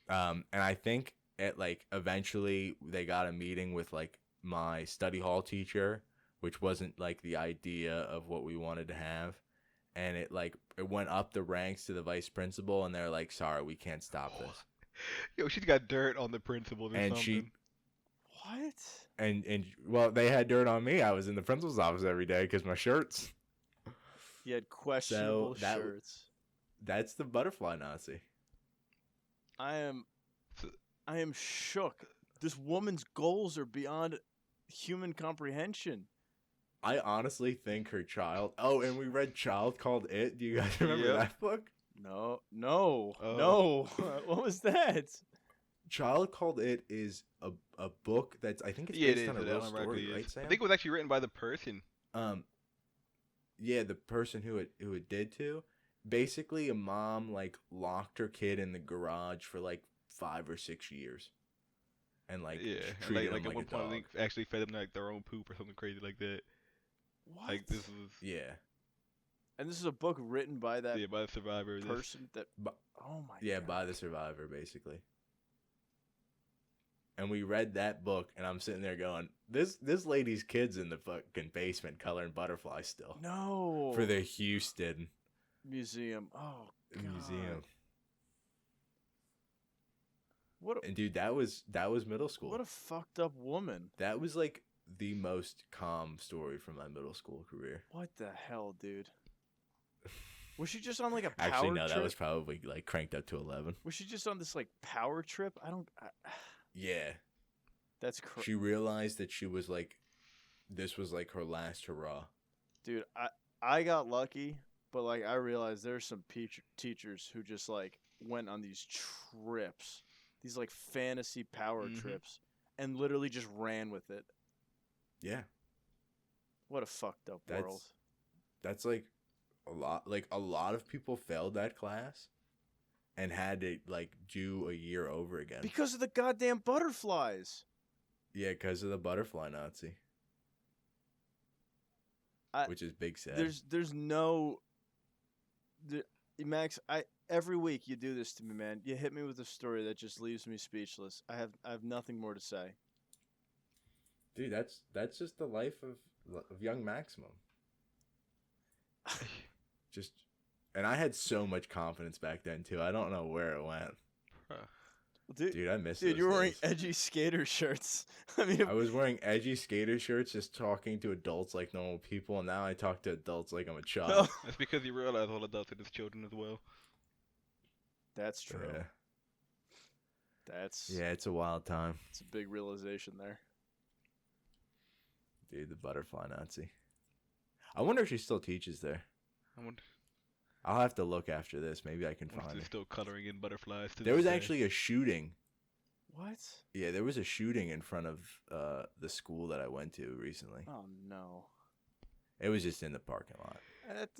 And I think eventually they got a meeting with like my study hall teacher, which wasn't like the idea of what we wanted to have. And it went up the ranks to the vice principal, and they're like, "Sorry, we can't stop this." Yo, she's got dirt on the principal or And something. What? And well, they had dirt on me. I was in the principal's office every day because my shirts. You had questionable So shirts. That's the butterfly Nazi. I am shook. This woman's goals are beyond human comprehension. I honestly think her child. Oh, and we read Child Called It. Do you guys remember Yep. that book? No. Oh. No. What was that? Child Called It is a book that's, I think it's based on a real story, right, Sam? I think it was actually written by the person. Yeah, the person who it did to. Basically, a mom locked her kid in the garage for 5 or 6 years, and treated him at like one a point, dog. they actually fed them their own poop or something crazy like that. What? Like this was And this is a book written by that by the survivor. person that. Oh my. Yeah, God. by the survivor, basically. And we read that book, and I'm sitting there going, "This lady's kid's in the fucking basement coloring butterflies still." No. For the Houston museum. Oh God. museum. What? Dude, that was middle school. What a fucked up woman. That was the most calm story from my middle school career. What the hell, dude? Was she just on a power Actually, no, trip? that was probably cranked up to 11. Was she just on this power trip? Yeah. That's crazy. She realized that she was this was her last hurrah. Dude, I got lucky, but I realized there's some teachers who just went on these trips, these fantasy power trips, and literally just ran with it. Yeah. What a fucked up world. That's a lot. A lot of people failed that class and had to do a year over again Because of the goddamn butterflies. Yeah, because of the butterfly Nazi, which is big sad. There's no. Max, every week you do this to me, man. You hit me with a story that just leaves me speechless. I have nothing more to say. Dude, that's just the life of young Maximum. And I had so much confidence back then too. I don't know where it went. Dude, I miss it. Dude, you were wearing edgy skater shirts. I was wearing edgy skater shirts, just talking to adults like normal people, and now I talk to adults like I'm a child. No. That's because you realize all adults are just children as well. That's true. Yeah, it's a wild time. It's a big realization there. Dude, the butterfly Nazi. I wonder if she still teaches there. I'll have to look after this. Maybe I can find her. Still coloring in butterflies. There was actually a shooting. What? Yeah, there was a shooting in front of the school that I went to recently. Oh no! It was just in the parking lot, and it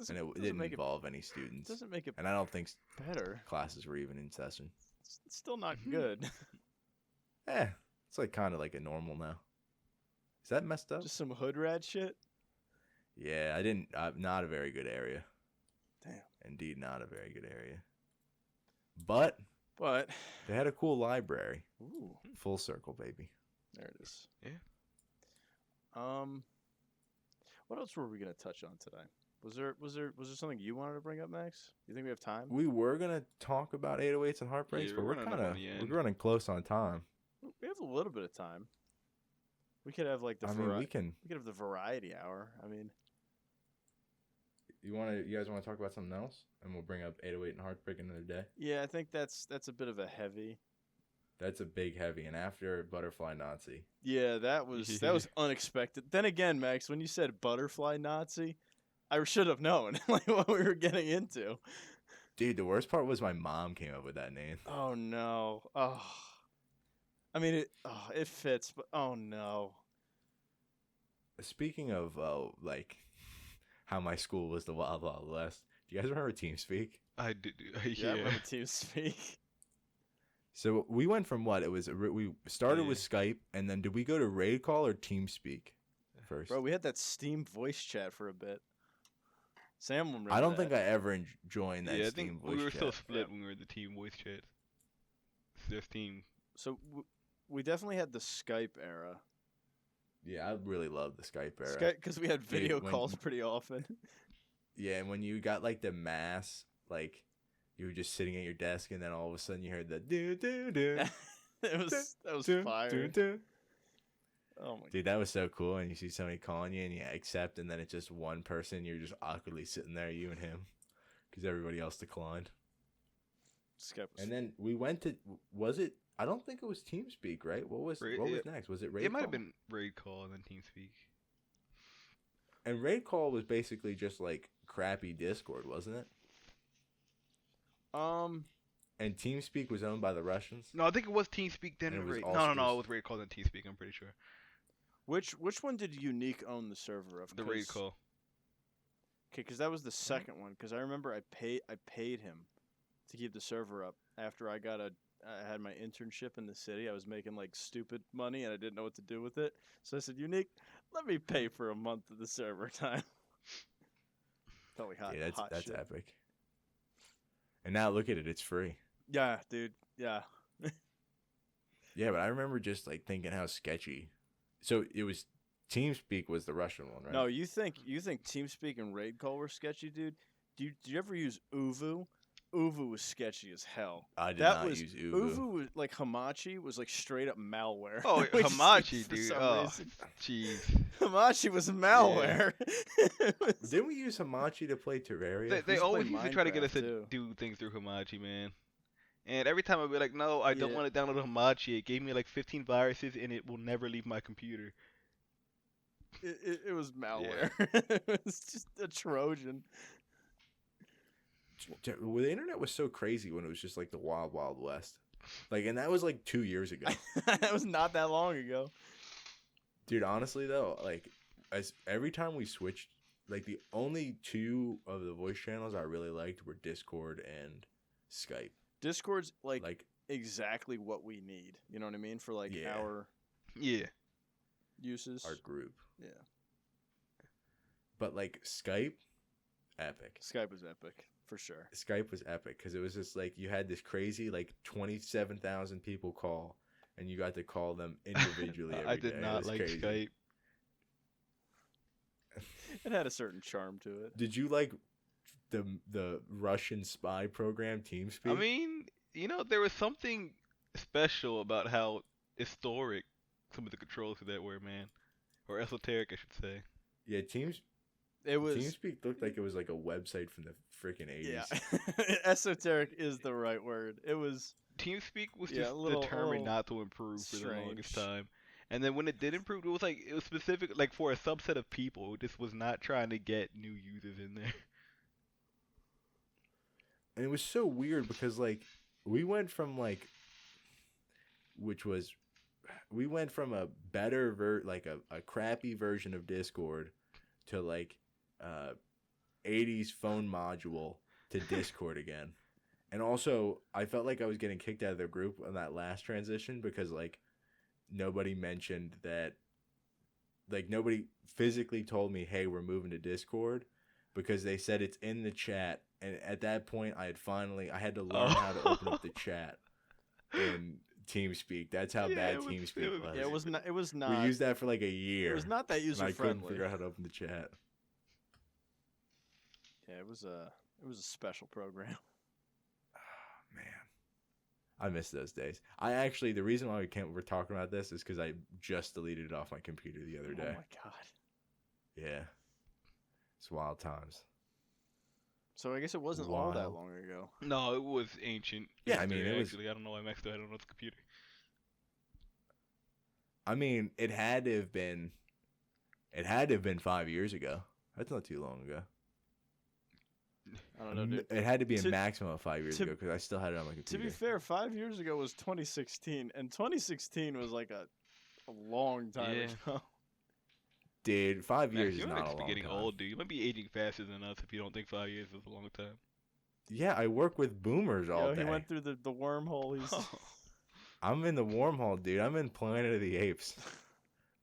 didn't involve any students. Doesn't make it. And I don't think better. Classes were even in session. It's still not good. It's kind of like a normal now. Is that messed up? Just some hood rat shit. Yeah, I didn't. Not a very good area. Damn. Indeed, not a very good area. But But they had a cool library. ooh, Full circle, baby. there it is. Yeah. What else were we gonna touch on today? Was there something you wanted to bring up, Max? You think we have time? We were gonna talk about 808s and heartbreaks, Yeah, but we're we're running up kind on of the end. we're running close on time. We have a little bit of time. We could have like the I mean, we can. we could have the variety hour. I mean, You guys want to talk about something else, and we'll bring up 808 and heartbreak another day. yeah, I think that's a bit of a heavy. That's a big heavy, and after Butterfly Nazi. Yeah, that was unexpected. Then again, Max, when you said butterfly Nazi, I should have known like what we were getting into. Dude, the worst part was my mom came up with that name. Oh no. Oh. I mean it fits, but oh no. Speaking of like how my school was the Wild Wild West, do you guys remember TeamSpeak? I did. Yeah, I remember TeamSpeak. So we went from what? We started with Skype, and then did we go to Raid Call or TeamSpeak first? Bro, we had that Steam voice chat for a bit. Sam will remember I don't that. think I ever joined that Yeah, I Steam think voice we were chat. still split when we were in the team voice chat. There's team. So we definitely had the Skype era. Yeah, I really loved the Skype era. Skype, because we had Dude, video when- calls pretty often. Yeah, and when you got like the mass, like you were just sitting at your desk, and then all of a sudden you heard the do do do. that was fire. Oh my Dude, that was so cool. And you see somebody calling you, and you accept, and then it's just one person. You're just awkwardly sitting there, you and him, because everybody else declined. Skype was And then we went to, was it? I don't think it was TeamSpeak, right? What was next? Was it Raid It might have Call? been Raid Call and then TeamSpeak. And Raid Call was basically just like crappy Discord, wasn't it? And TeamSpeak was owned by the Russians. No, I think it was TeamSpeak then And it was Raid. also No, just- it was Raid Call then TeamSpeak. I'm pretty sure. which one did Unique own the server of? The Raid Call. Okay, because that was the second one. Because I remember I paid him to keep the server up after I had my internship in the city. I was making like stupid money and I didn't know what to do with it. So I said, Unique, let me pay for a month of the server time. Totally hot. Yeah, hot that's shit. epic. And now look at it, it's free. Yeah, dude. Yeah. Yeah, but I remember just like thinking how sketchy. So it was TeamSpeak was the Russian one, right? No, you think TeamSpeak and Raid Call were sketchy, dude? Did you ever use Uvu? Uvu was sketchy as hell. I did That not was use Uvu. Uvu was like Hamachi was like straight up malware. Oh, Which Hamachi, for dude. some Oh, reason. jeez. Hamachi was malware. It was- Didn't we use Hamachi to play Terraria? They used to always play used to try to get us Minecraft, to too. do things through Hamachi, man. And every time I'd be like, no, I don't Yeah. want to download Hamachi. It gave me like 15 viruses and it will never leave my computer. it was malware. It was just a Trojan. Well, the internet was so crazy when it was just like the Wild Wild West. Like, and that was like 2 years ago. That was not that long ago. Dude, honestly though, like every time we switched, like the only two of the voice channels I really liked were Discord and Skype. Discord's like Like, exactly what we need. You know what I mean? For like Yeah. our Yeah. uses. our group. Yeah. But like Skype, epic. Skype was epic for sure. Skype was epic because it was just like you had this crazy like 27,000 people call, and you got to call them individually. I every did day. It not was like crazy. Skype. It had a certain charm to it. Did you like the Russian spy program TeamSpeak? I mean, there was something special about how historic some of the controls of that were, man. Or esoteric, I should say. yeah, It was TeamSpeak looked like it was like a website from the freaking 80s. yeah. Esoteric is the right word. It was TeamSpeak was Yeah, just a little determined not to improve for the longest strange. time. And then when it did improve, it was specific, like for a subset of people. It just was not trying to get new users in there. And it was so weird because like we went from a better a crappy version of Discord to like 80s phone module to Discord again. And also I felt like I was getting kicked out of the group on that last transition because like nobody mentioned that like nobody physically told me, "Hey, we're moving to Discord," because they said it's in the chat. And at that point, I had to learn how to open up the chat in TeamSpeak. That's how bad TeamSpeak was. Yeah, it was not. It was not. We used that for like a It year. was not that and user I couldn't friendly. figure out how to open the chat. Yeah, it was a special program. Man, I miss those days. The reason why we're talking about this is because I just deleted it off my computer the other day. Oh my god. Yeah, it's wild times. So I guess it wasn't all that long ago. No, it was ancient. Yeah, I mean, it was. Actually, I don't know why Max still had it on his computer. I mean, it had to have been 5 years ago. That's not too long ago. I don't know, dude. It had to be a maximum of 5 years ago because I still had it on my computer. To be fair, 5 years ago was 2016, and 2016 was like a long time ago. Dude, 5 Max, years is not a long time. You're getting old, dude. You might be aging faster than us if you don't think 5 years is a long time. Yeah, I work with boomers all day. He went through the wormhole. I'm in the wormhole, dude. I'm in Planet of the Apes,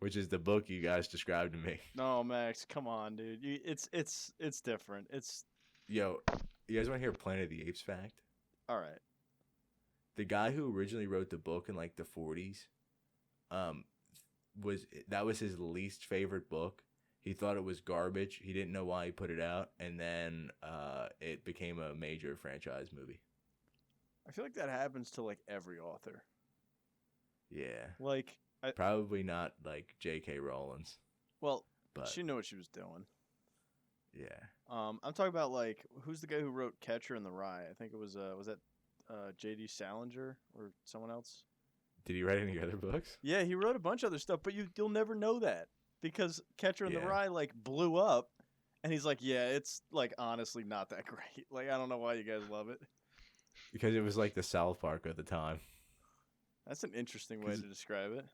which is the book you guys described to me. No, Max, come on, dude. It's different. Yo, you guys want to hear a Planet of the Apes fact? All right. The guy who originally wrote the book in like the 40s, that was his least favorite book. He thought it was garbage. He didn't know why he put it out, and then it became a major franchise movie. I feel like that happens to like every author. Yeah. Like probably not like J.K. Rowling's. Well, but she knew what she was doing. Yeah. I'm talking about like who's the guy who wrote Catcher in the Rye? I think it was that J.D. Salinger or someone else. Did he write any other books? Yeah, he wrote a bunch of other stuff, but you'll never know that because Catcher in the Rye like blew up, and he's like, yeah, it's like honestly not that great. Like I don't know why you guys love it. Because it was like the South Park at the time. That's an interesting way to describe it.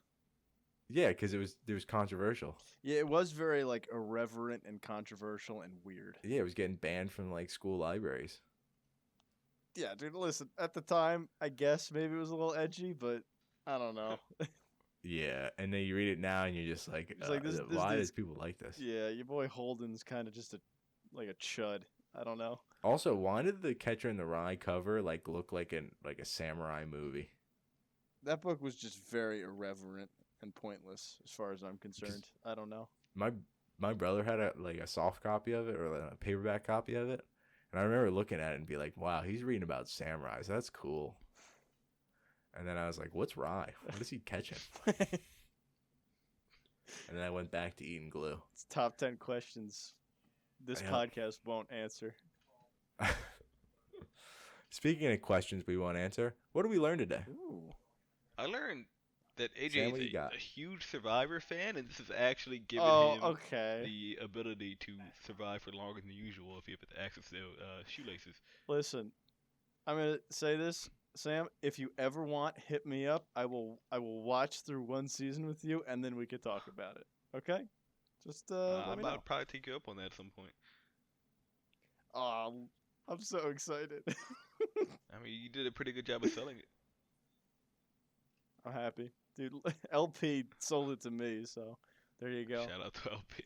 Yeah, because it was controversial. Yeah, it was very like irreverent and controversial and weird. Yeah, it was getting banned from like school libraries. Yeah, dude, listen, at the time, I guess maybe it was a little edgy, but I don't know. Yeah, and then you read it now and you're just like, why does people like this? Yeah, your boy Holden's kind of just a chud. I don't know. Also, why did the Catcher in the Rye cover like look like a samurai movie? That book was just very irreverent and pointless as far as I'm concerned. I don't know. My brother had a soft copy of it or a paperback copy of it, and I remember looking at it and be like, wow, he's reading about samurais. That's cool. And then I was like, what's rye? What is he catching? And then I went back to eating glue. It's top 10 questions this podcast won't answer. Speaking of questions we won't answer, what did we learn today? Ooh. I learned that AJ is a huge Survivor fan, and this is actually giving him the ability to survive for longer than usual if he have access to shoelaces. Listen, I'm gonna say this, Sam. If you ever want, hit me up. I will watch through one season with you, and then we could talk about it. Okay? Just let me know. I'll probably take you up on that at some point. Oh, I'm so excited. I mean, you did a pretty good job of selling it. I'm happy. Dude, LP sold it to me, so there you go. Shout out to LP.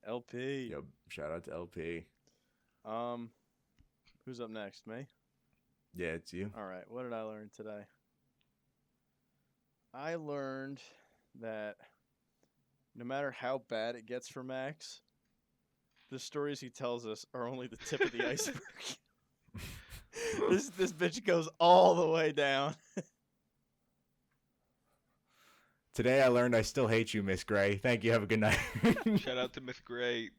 LP. Yo, shout out to LP. Who's up next? Me? Yeah, it's you. All right. What did I learn today? I learned that no matter how bad it gets for Max, the stories he tells us are only the tip of the iceberg. This bitch goes all the way down. Today I learned I still hate you, Miss Gray. Thank you. Have a good night. Shout out to Miss Gray.